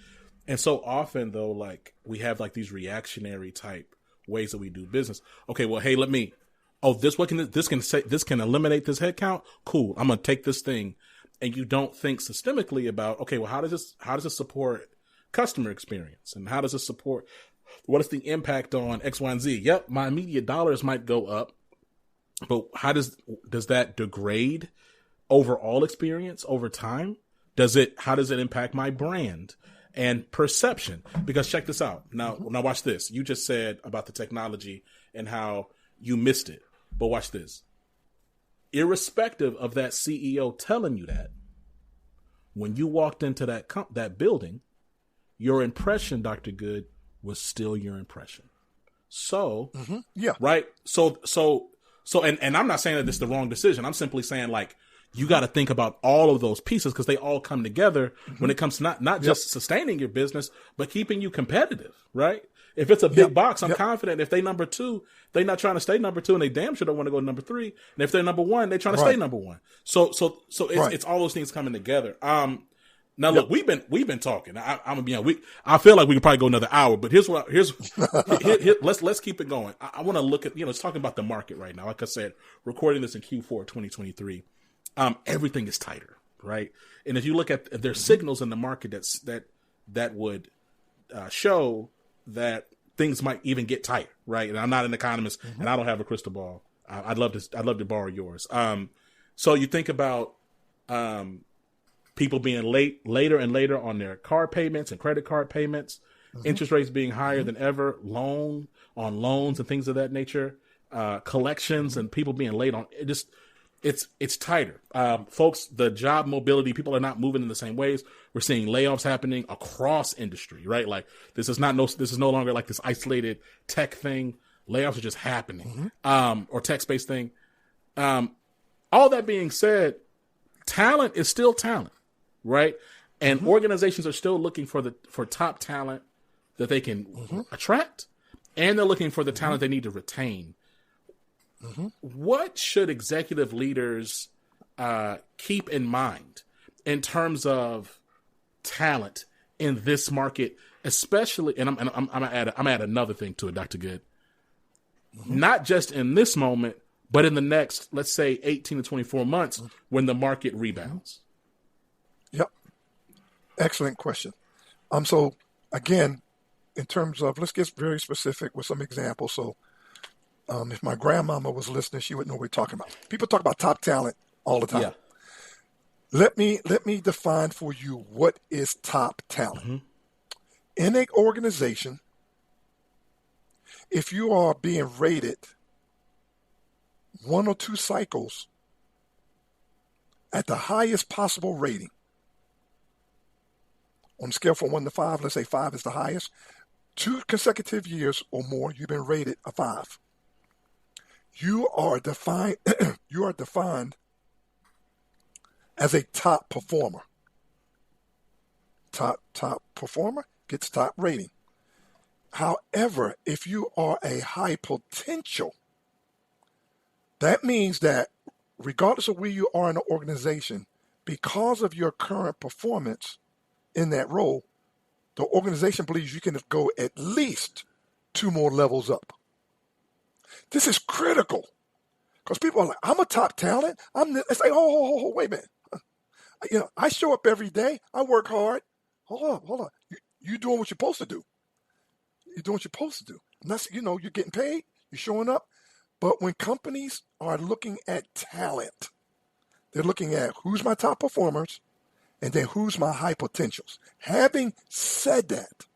S1: And so often, though, we have these reactionary type ways that we do business. Okay, well, hey, this can eliminate this headcount. Cool, I'm gonna take this thing, and you don't think systemically about, okay, well, how does this support customer experience, and how does this support? What is the impact on X, Y, and Z? Yep, my immediate dollars might go up, but how does that degrade overall experience over time? How does it impact my brand and perception? Because check this out. Now watch this. You just said about the technology and how you missed it, but watch this. Irrespective of that CEO telling you that, when you walked into that building, your impression, Dr. Goode, was still your impression. So, right. So, and I'm not saying that this is the wrong decision. I'm simply saying you got to think about all of those pieces because they all come together when it comes to not just sustaining your business, but keeping you competitive, right? If it's a big box, I'm confident if they number 2, they're not trying to stay number 2 and they damn sure don't want to go to number 3. And if they're number 1, they're trying to stay number 1. So it's all those things coming together. Now look, we've been talking. I feel like we could probably go another hour, but let's keep it going. I want to look at, it's talking about the market right now. Like I said, recording this in Q4 2023. Everything is tighter, right? And if you look at there's signals in the market that would show that things might even get tighter, right? And I'm not an economist, and I don't have a crystal ball. I'd love to borrow yours. So you think about people being later and later on their car payments and credit card payments, interest rates being higher than ever, loans and things of that nature, collections and people being late on it. Just it's tighter. Folks, the job mobility, people are not moving in the same ways. We're seeing layoffs happening across industry, right? Like this is no longer like this isolated tech thing. Layoffs are just happening, or tech-based thing. All that being said, talent is still talent, right? And organizations are still looking for top talent that they can attract, and they're looking for the talent they need to retain. What should executive leaders keep in mind in terms of talent in this market, especially? And I'm gonna add another thing to it, Dr. Goode. Not just in this moment, but in the next, let's say, 18 to 24 months when the market rebounds.
S2: Yep. Excellent question. So again, in terms of, let's get very specific with some examples. So if my grandmama was listening, she would know what we're talking about. People talk about top talent all the time.
S1: Yeah.
S2: Let me define for you what is top talent. In an organization, if you are being rated 1 or 2 cycles at the highest possible rating, on a scale from 1 to 5, let's say 5 is the highest, 2 consecutive years or more, you've been rated a 5. You are defined as a top performer. Top performer gets top rating. However, if you are a high potential, that means that regardless of where you are in the organization, because of your current performance in that role, the organization believes you can go at least 2 more levels up. This is critical because people are like, I'm a top talent. It's like, wait a minute. I show up every day. I work hard. Hold on. You doing what you're supposed to do. You're doing what you're supposed to do. And that's, you're getting paid. You're showing up. But when companies are looking at talent, they're looking at who's my top performers and then who's my high potentials. Having said that,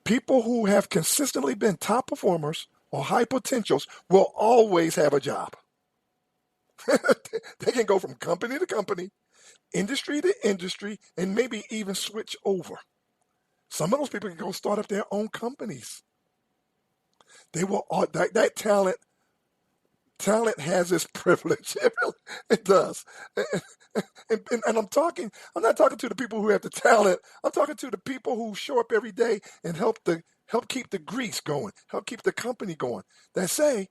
S2: people who have consistently been top performers or high potentials will always have a job. They can go from company to company, industry to industry, and maybe even switch over. Some of those people can go start up their own companies. They will. That talent has its privilege. It does. And I'm not talking to the people who have the talent. I'm talking to the people who show up every day and help keep the grease going, help keep the company going. That say,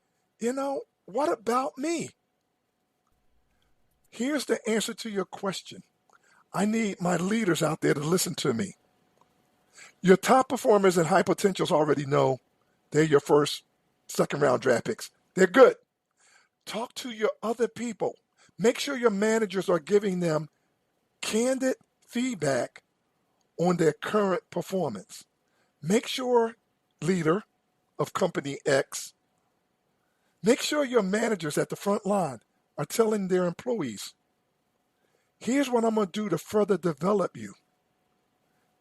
S2: what about me? Here's the answer to your question. I need my leaders out there to listen to me. Your top performers and high potentials already know they're your first, second round draft picks. They're good. Talk to your other people. Make sure your managers are giving them candid feedback on their current performance. Make sure, leader of company X, make sure your managers at the front line are telling their employees, here's what I'm going to do to further develop you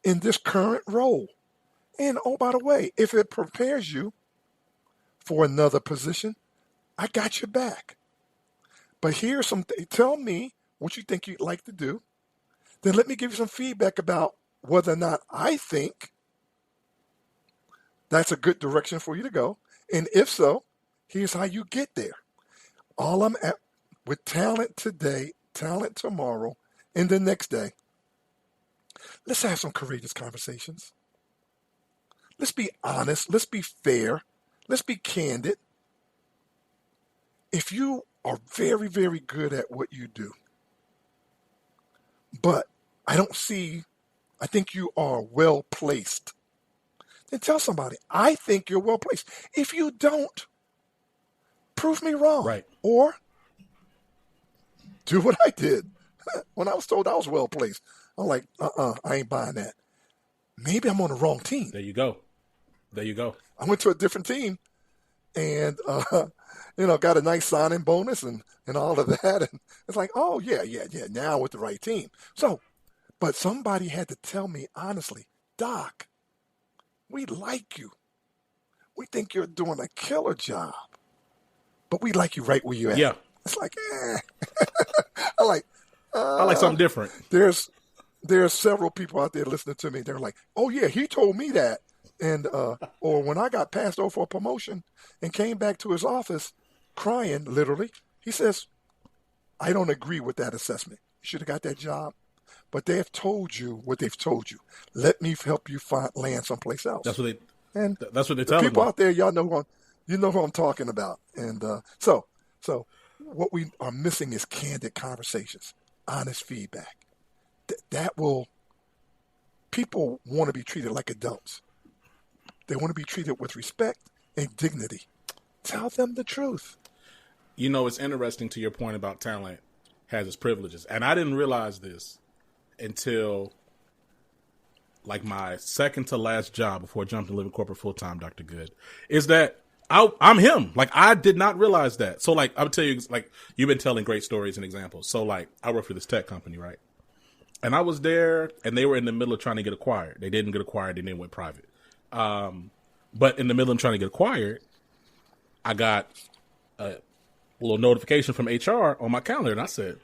S2: in this current role. And oh, by the way, if it prepares you for another position, I got your back. But here's tell me what you think you'd like to do. Then let me give you some feedback about whether or not I think that's a good direction for you to go. And if so, here's how you get there. All I'm at with talent today, talent tomorrow, and the next day. Let's have some courageous conversations. Let's be honest. Let's be fair. Let's be candid. If you are very, very good at what you do, but I think you are well placed, then tell somebody, I think you're well placed. If you don't, prove me wrong.
S1: Right.
S2: Or do what I did. When I was told I was well placed, I'm like, I ain't buying that. Maybe I'm on the wrong team.
S1: There you go. There you go.
S2: I went to a different team and, got a nice signing bonus and all of that. And it's like, oh, yeah. Now I'm with the right team. So, but somebody had to tell me honestly, Doc, we like you. We think you're doing a killer job, but we like you right where you're at.
S1: Yeah.
S2: It's like, I
S1: like something different.
S2: There's several people out there listening to me. They're like, oh, yeah, he told me that. And or when I got passed over for a promotion and came back to his office crying, literally, he says, I don't agree with that assessment. You should have got that job. But they have told you what they've told you. Let me help you land someplace else.
S1: That's what they
S2: the
S1: tell
S2: people
S1: me.
S2: out there, y'all know who I'm talking about. And so what we are missing is candid conversations, honest feedback. People want to be treated like adults. They want to be treated with respect and dignity. Tell them the truth.
S1: It's interesting to your point about talent has its privileges. And I didn't realize this until like my second to last job before jumping to living corporate full time, Dr. Goode, is that I'm him. Like, I did not realize that. So, like, I'll tell you, like, you've been telling great stories and examples. So, like, I work for this tech company, right? And I was there, and they were in the middle of trying to get acquired. They didn't get acquired, and they went private. But in the middle of trying to get acquired, I got a little notification from HR on my calendar, and I said,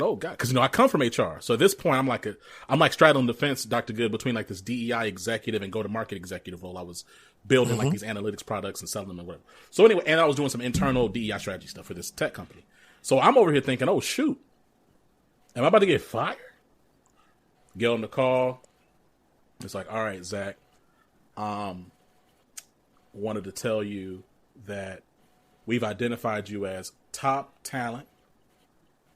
S1: oh God, because I come from HR. So at this point, I'm like straddling the fence, Dr. Goode, between like this DEI executive and go-to-market executive role. I was building like these analytics products and selling them and whatever. So anyway, and I was doing some internal DEI strategy stuff for this tech company. So I'm over here thinking, oh shoot, am I about to get fired? Get on the call. It's like, all right, Zach, wanted to tell you that we've identified you as top talent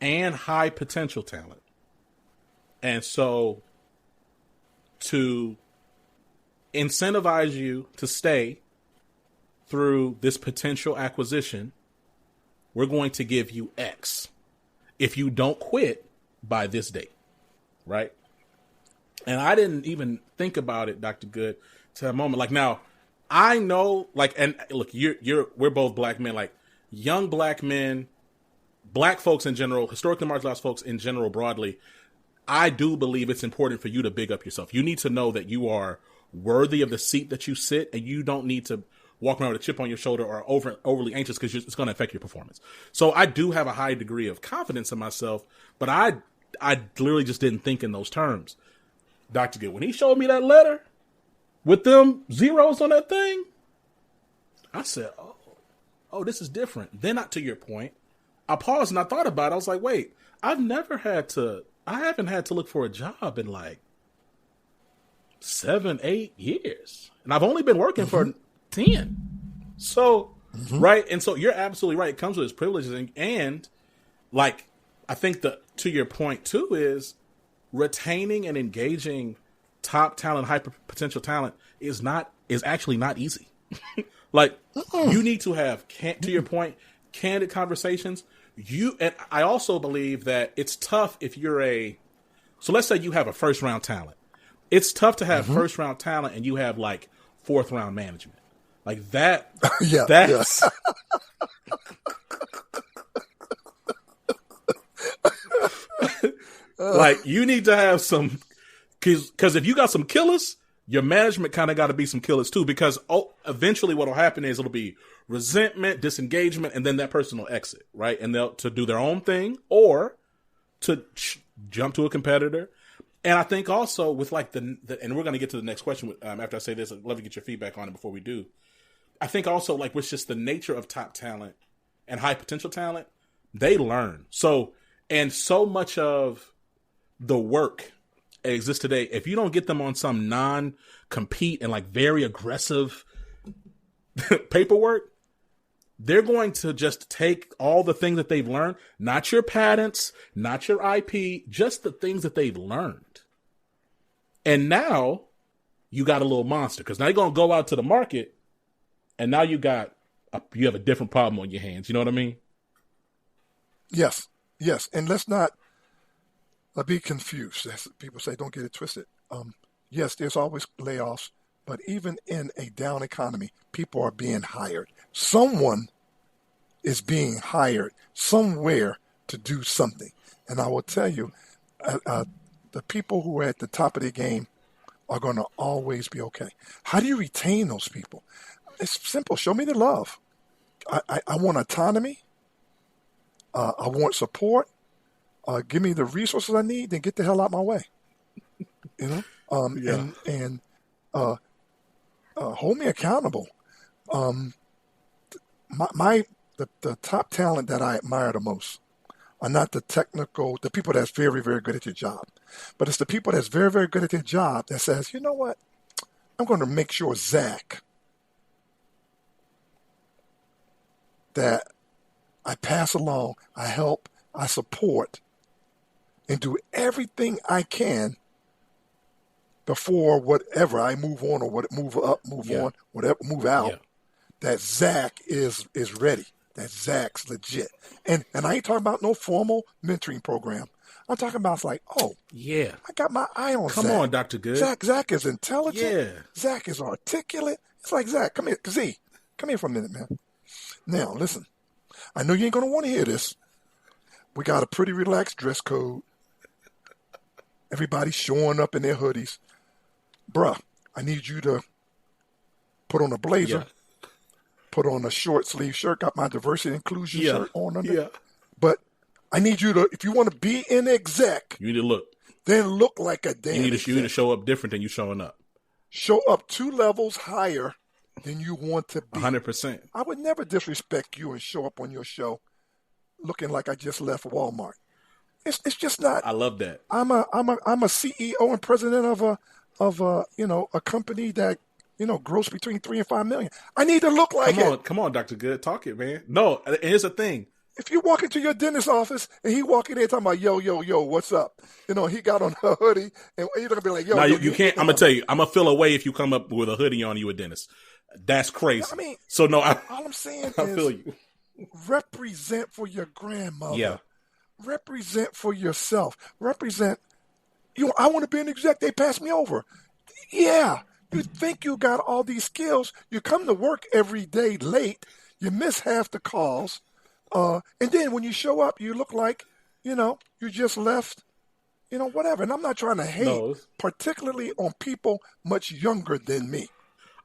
S1: and high potential talent. And so to incentivize you to stay through this potential acquisition, we're going to give you X if you don't quit by this date, right? And I didn't even think about it, Dr. Goode, to that moment. Like, now, I know, like, and look, we're both black men, like young black men, black folks in general, historically marginalized folks in general, broadly. I do believe it's important for you to big up yourself. You need to know that you are worthy of the seat that you sit, and you don't need to walk around with a chip on your shoulder or overly anxious because it's going to affect your performance. So I do have a high degree of confidence in myself, but I literally just didn't think in those terms. Dr. Goode, when he showed me that letter with them zeros on that thing, I said, oh, this is different. Then, not to your point, I paused and I thought about it. I was like, wait, I haven't had to look for a job in like 7-8 years. And I've only been working for 10. So, right. And so you're absolutely right. It comes with its privileges. And like, I think to your point too, is retaining and engaging top talent, hyper potential talent is actually not easy. Like, you need to have, to your point, candid conversations. And I also believe that it's tough if so let's say you have a first round talent. It's tough to have first round talent and you have like fourth round management. Like that.
S2: Yeah.
S1: That's. Like, you need to have some, because if you got some killers, your management kind of got to be some killers too, because eventually what will happen is it'll be resentment, disengagement, and then that person will exit, right? And they'll to do their own thing or to jump to a competitor. And I think also with like and we're going to get to the next question after I say this, I'd love to get your feedback on it before we do. I think also like with just the nature of top talent and high potential talent, they learn. So much of the work that exists today, if you don't get them on some non-compete and like very aggressive paperwork, they're going to just take all the things that they've learned, not your patents, not your IP, just the things that they've learned. And now you got a little monster, because now you're going to go out to the market and now you have a different problem on your hands. You know what I mean?
S2: Yes. And let's not be confused. As people say, don't get it twisted. Yes, there's always layoffs, But even in a down economy, people are being hired. Someone is being hired somewhere to do something. And I will tell you, the people who are at the top of the game are going to always be okay. How do you retain those people? It's simple. Show me the love. I want autonomy. I want support. Give me the resources I need, then get the hell out my way. You know,
S1: Yeah.
S2: and hold me accountable. The top talent that I admire the most are not the people that's very, very good at your job, but it's the people that's very, very good at their job that says, you know what, I'm going to make sure Zach, that I pass along, I help, I support, and do everything I can before whatever I move on or move up, move on, whatever, move out, that Zach is ready, that Zach's legit. And I ain't talking about no formal mentoring program. I'm talking about it's like, oh,
S1: Yeah.
S2: I got my eye on
S1: Come
S2: Zach.
S1: on, Dr. Good.
S2: Zach is intelligent.
S1: Yeah.
S2: Zach is articulate. It's like, Zach, come here. Z, come here for a minute, man. Now, listen, I know you ain't going to want to hear this. We got a pretty relaxed dress code. Everybody's showing up in their hoodies. Bruh, I need you to put on a blazer, put on a short sleeve shirt, got my diversity and inclusion shirt on under.
S1: Yeah.
S2: But I need you to, if you want to be an exec,
S1: You need to look.
S2: then look like a damn
S1: You need
S2: exec.
S1: to show up different than you showing up.
S2: Show up 2 levels higher than you want to be.
S1: 100%.
S2: I would never disrespect you and show up on your show looking like I just left Walmart. It's just not.
S1: I love that.
S2: I'm a CEO and president of a company that grows between 3 and 5 million. I need to look like it.
S1: Come on, Dr. Good. Talk it, man. No, and here's the thing.
S2: If you walk into your dentist's office and he walk in there talking about yo, what's up? He got on a hoodie and you're gonna be like, yo.
S1: No, you can't. I'm gonna tell you. I'm gonna feel away if you come up with a hoodie on you, a dentist. That's crazy.
S2: I mean,
S1: so no,
S2: all I'm saying
S1: I
S2: is
S1: feel you.
S2: represent for your grandmother.
S1: Yeah.
S2: Represent for yourself. Represent. I want to be an exec. They pass me over. Yeah. You think you got all these skills. You come to work every day late. You miss half the calls. And then when you show up, you look like, you just left, whatever. And I'm not trying to hate, particularly on people much younger than me.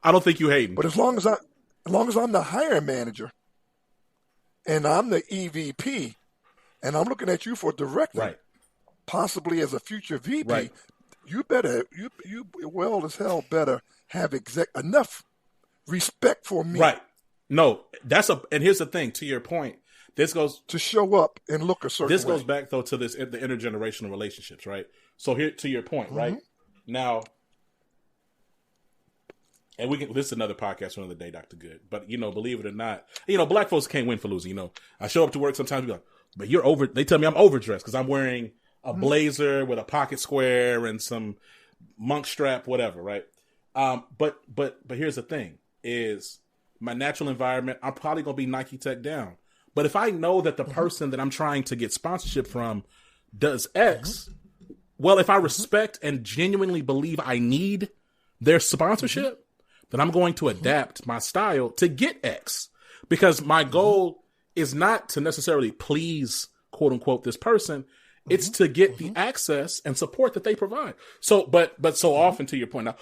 S1: I don't think you hating.
S2: But as long as I'm the hiring manager and I'm the EVP and I'm looking at you for director,
S1: Right.
S2: possibly as a future VP,
S1: Right.
S2: you better, you well as hell better have enough respect for me.
S1: Right. No, and here's the thing, to your point, this goes
S2: to show up and look a certain way.
S1: This goes back though to the intergenerational relationships, right? So here, to your point, right? Now, and this is another podcast for another day, Dr. Good. But believe it or not, black folks can't win for losing. I show up to work sometimes, be like, but they tell me I'm overdressed because I'm wearing a blazer with a pocket square and some monk strap, whatever, right? But here's the thing: is my natural environment, I'm probably gonna be Nike Tech down. But if I know that the person that I'm trying to get sponsorship from does X, well, if I respect and genuinely believe I need their sponsorship, then I'm going to adapt my style to get X. Because my goal is not to necessarily please, quote unquote, this person. It's to get the access and support that they provide. So, but so often, to your point, now,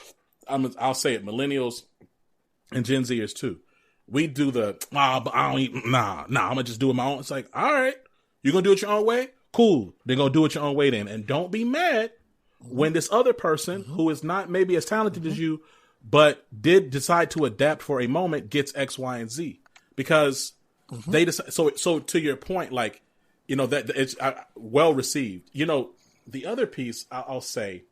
S1: I'll say it, millennials and Gen Zers too. We do but I don't I'm gonna just do it my own. It's like, all right, you're gonna do it your own way? Cool. They're gonna do it your own way then. And don't be mad when this other person who is not maybe as talented as you, but did decide to adapt for a moment, gets X, Y, and Z. Because they decide, so to your point, like, that it's well received. The other piece I'll say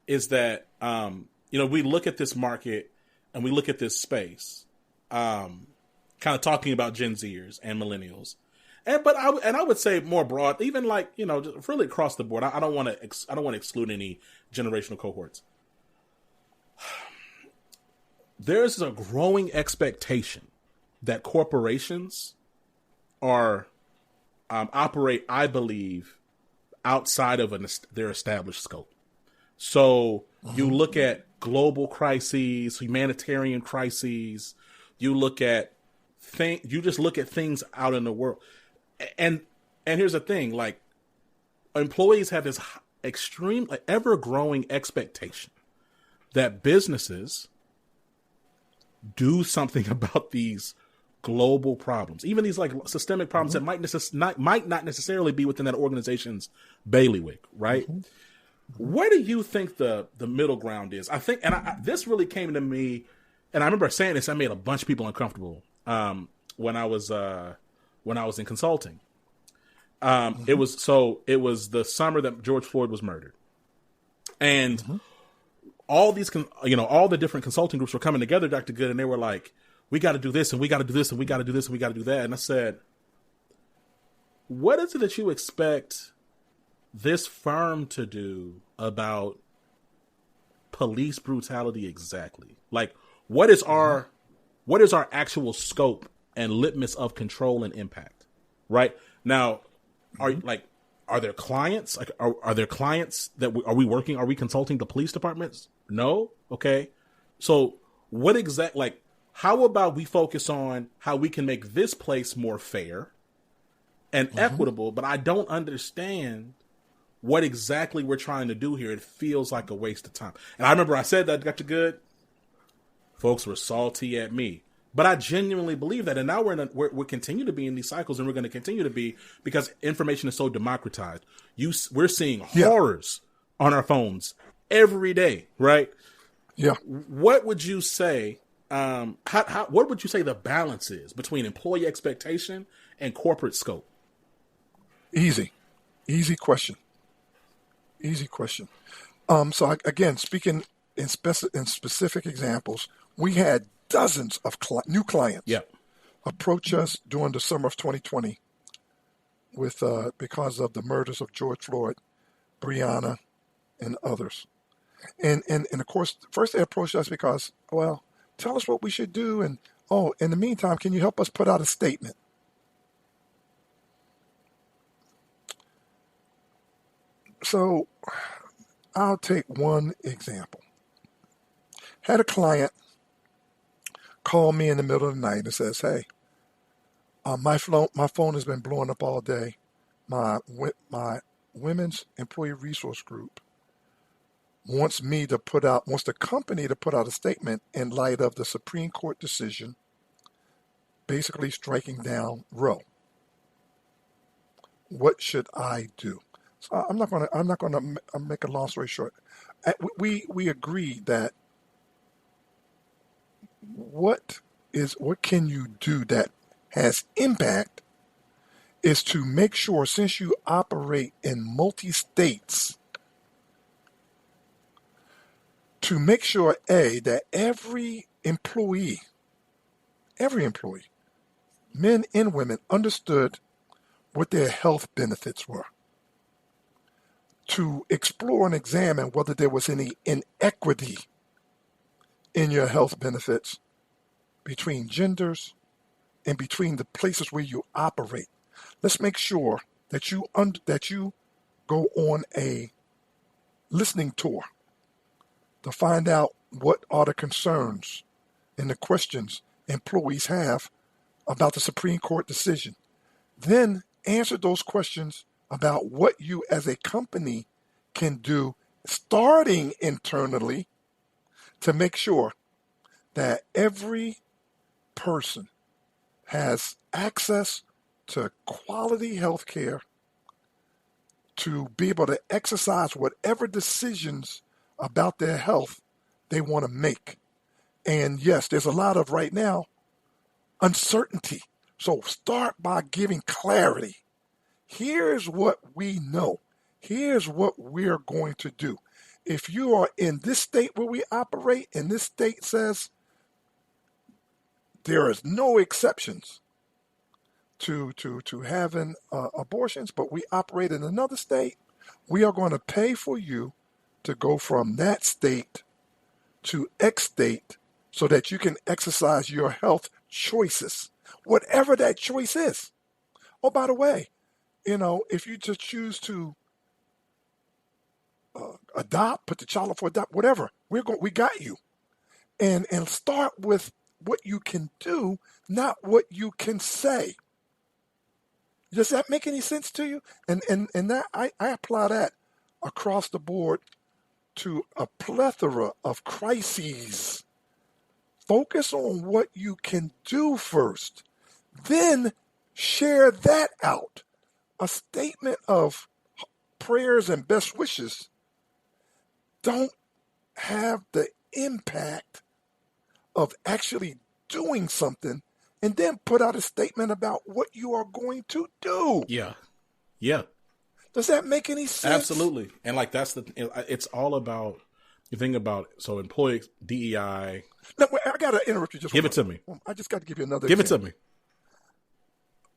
S1: is that, we look at this market and we look at this space, kind of talking about Gen Zers and millennials, but I would say more broad, even like just really across the board. I don't want to exclude any generational cohorts. There's a growing expectation that corporations operate, I believe, outside of their established scope. So you look at global crises, humanitarian crises. You look at you just look at things out in the world. And here's the thing, like, employees have this extreme, like, ever-growing expectation that businesses do something about these global problems, even these like systemic problems that might not necessarily be within that organization's bailiwick, right? Where do you think the middle ground is? I think, and this really came to me, and I remember saying this, I made a bunch of people uncomfortable when I was in consulting. It was the summer that George Floyd was murdered, and all these, all the different consulting groups were coming together, Dr. Goode, and they were like, we got to do this, and we got to do this, and we got to do this, and we got to do that. And I said, what is it that you expect this firm to do about police brutality exactly? Like, what is our actual scope and litmus of control and impact? Right now, are there clients? Like, are there clients that are we consulting the police departments? No. Okay. So what how about we focus on how we can make this place more fair and equitable? But I don't understand what exactly we're trying to do here. It feels like a waste of time. And I remember I said that, Dr. Goode. Folks were salty at me, but I genuinely believe that. And now we're continue to be in these cycles, and we're going to continue to be, because information is so democratized. We're seeing horrors on our phones every day, right?
S2: Yeah.
S1: What would you say? What would you say the balance is between employee expectation and corporate scope?
S2: Easy question. So again, speaking in specific examples, we had dozens of new clients approach us during the summer of 2020 with because of the murders of George Floyd, Breonna, and others. And of course, first they approached us because, well, tell us what we should do, and in the meantime, can you help us put out a statement? So I'll take one example. Had a client call me in the middle of the night and says, hey, my phone has been blowing up all day. My women's employee resource group wants the company to put out a statement in light of the Supreme Court decision basically striking down Roe. What should I do? So I'm not gonna make a long story short. We agreed that what can you do that has impact is to make sure, since you operate in multi-states, to make sure, that every employee, men and women, understood what their health benefits were. To explore and examine whether there was any inequity in your health benefits between genders and between the places where you operate. Let's make sure that you go on a listening tour to find out what are the concerns and the questions employees have about the Supreme Court decision. Then answer those questions about what you as a company can do, starting internally, to make sure that every person has access to quality health care, to be able to exercise whatever decisions about their health they want to make. And yes, there's a lot of, right now, uncertainty. So start by giving clarity. Here's what we know. Here's what we're going to do. If you are in this state where we operate, and this state says there is no exceptions to having abortions, but we operate in another state, we are going to pay for you to go from that state to X state so that you can exercise your health choices, whatever that choice is. Oh, by the way, if you just choose to adopt, put the child up for adopt, whatever, We got you. And start with what you can do, not what you can say. Does that make any sense to you? And that I apply that across the board to a plethora of crises. Focus on what you can do first. Then share that out. A statement of prayers and best wishes don't have the impact of actually doing something, and then put out a statement about what you are going to do.
S1: Yeah. Yeah.
S2: Does that make any sense?
S1: Absolutely. And like, it's all about, you think about, so employee DEI.
S2: No, wait, I got to interrupt you just
S1: Give it to me.
S2: I just got to give you another
S1: Give
S2: example.
S1: it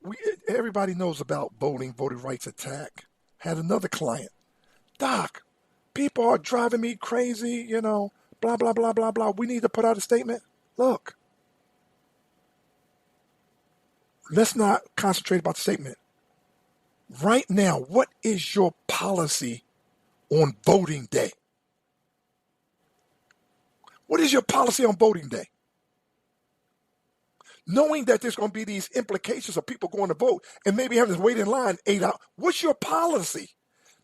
S1: to me.
S2: Everybody knows about voting rights attack. Had another client. Doc, people are driving me crazy, blah, blah, blah, blah, blah. We need to put out a statement. Look, let's not concentrate about the statement. Right now, what is your policy on voting day? What is your policy on voting day? Knowing that there's going to be these implications of people going to vote and maybe having to wait in line 8 hours. What's your policy?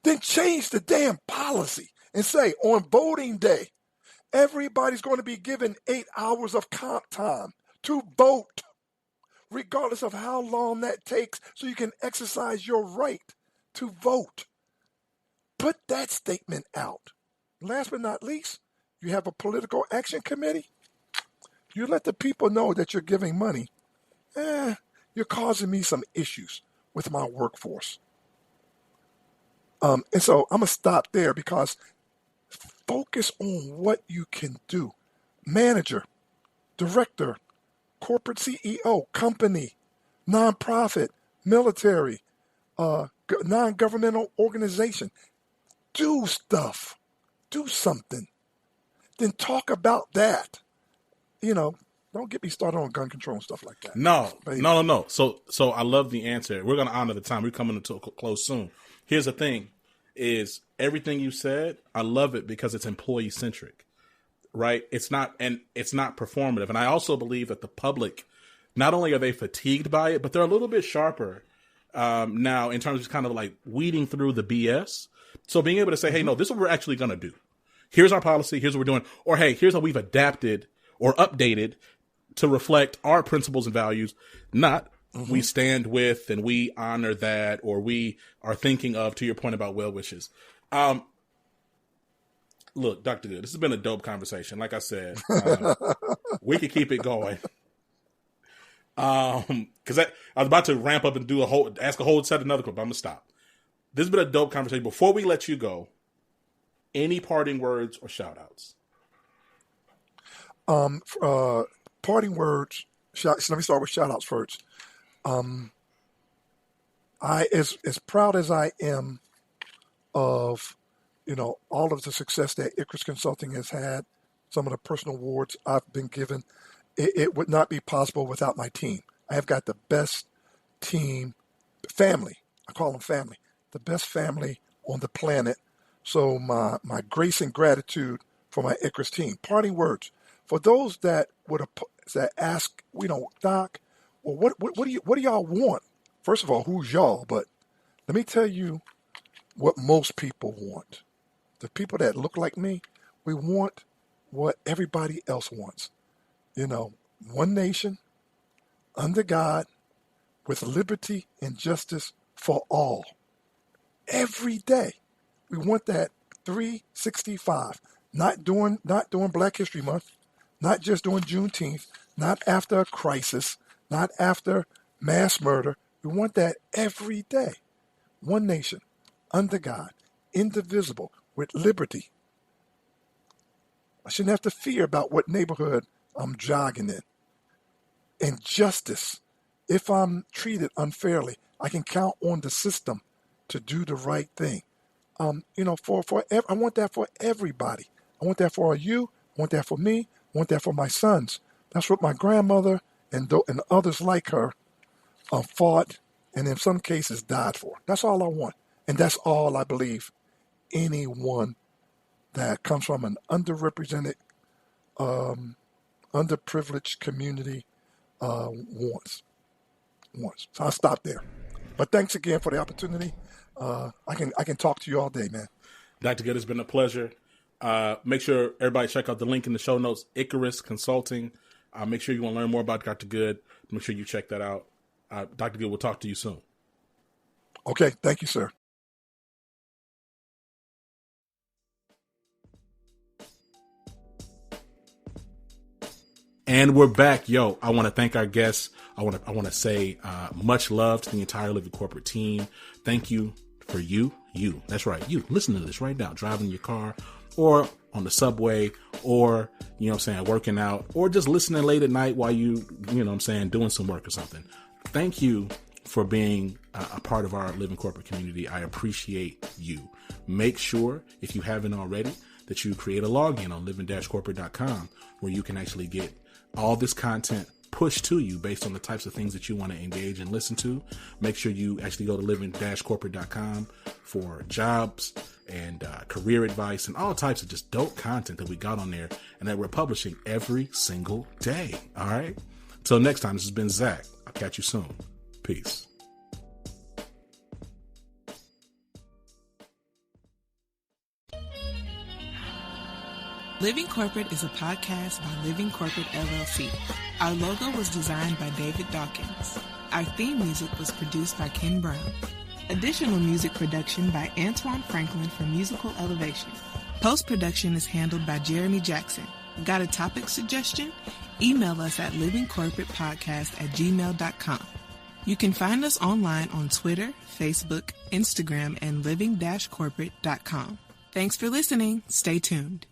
S2: Then change the damn policy and say on voting day, everybody's going to be given 8 hours of comp time to vote, regardless of how long that takes, so you can exercise your right to vote. Put that statement out. Last but not least, you have a political action committee. You let the people know that you're giving money. You're causing me some issues with my workforce. And so I'm going to stop there, because focus on what you can do. Manager, director, corporate CEO, company, nonprofit, military, non-governmental organization. Do stuff. Do something. Then talk about that. Don't get me started on gun control and stuff like that.
S1: No. So I love the answer. We're going to honor the time. We're coming to a close soon. Here's the thing, is everything you said, I love it because it's employee centric, right? It's not performative. And I also believe that the public, not only are they fatigued by it, but they're a little bit sharper now in terms of kind of like weeding through the BS. So being able to say, hey, no, this is what we're actually going to do. Here's our policy. Here's what we're doing. Or, hey, here's how we've adapted or updated to reflect our principles and values, not we stand with and we honor that, or we are thinking of, to your point about well wishes. Look, Dr. Goode, this has been a dope conversation. Like I said, we could keep it going. Because I was about to ramp up and ask a whole set of another question, but I'm going to stop. This has been a dope conversation. Before we let you go, any parting words or shout outs?
S2: Parting words. So let me start with shout outs first. I, as proud as I am of, all of the success that Icarus Consulting has had, some of the personal awards I've been given, it would not be possible without my team. I have got the best team, family. I call them family, the best family on the planet. So my grace and gratitude for my Icarus team. Parting words for those that ask, Doc, well, what do y'all want? First of all, who's y'all? But let me tell you what most people want. The people that look like me, we want what everybody else wants. One nation, under God, with liberty and justice for all. Every day. We want that 365. Not during Black History Month, not just during Juneteenth, not after a crisis, not after mass murder. We want that every day. One nation, under God, indivisible, with liberty. I shouldn't have to fear about what neighborhood I'm jogging in. And justice. If I'm treated unfairly, I can count on the system to do the right thing. I want that for everybody. I want that for you. I want that for me. I want that for my sons. That's what my grandmother and others like her fought, and in some cases died for. That's all I want. And that's all I believe anyone that comes from an underrepresented, underprivileged community wants. So I'll stop there. But thanks again for the opportunity. I can talk to you all day, man.
S1: Dr. Goode, it's been a pleasure. Make sure everybody check out the link in the show notes, Icarus Consulting. Make sure you want to learn more about Dr. Goode. Make sure you check that out. Dr. Goode, we'll talk to you soon.
S2: Okay. Thank you, sir.
S1: And we're back. Yo, I want to thank our guests. I want to say much love to the entire Living Corporate team. Thank you for you. That's right. You listen to this right now, driving in your car or on the subway or, working out or just listening late at night while doing some work or something. Thank you for being a part of our Living Corporate community. I appreciate you. Make sure, if you haven't already, that you create a login on living-corporate.com where you can actually get all this content pushed to you based on the types of things that you want to engage and listen to. Make sure you actually go to living-corporate.com for jobs and career advice and all types of just dope content that we got on there and that we're publishing every single day. All right. Till next time, this has been Zach. I'll catch you soon. Peace.
S3: Living Corporate is a podcast by Living Corporate LLC. Our logo was designed by David Dawkins. Our theme music was produced by Ken Brown. Additional music production by Antoine Franklin for Musical Elevation. Post-production is handled by Jeremy Jackson. Got a topic suggestion? Email us at livingcorporatepodcast@gmail.com. You can find us online on Twitter, Facebook, Instagram, and living-corporate.com. Thanks for listening. Stay tuned.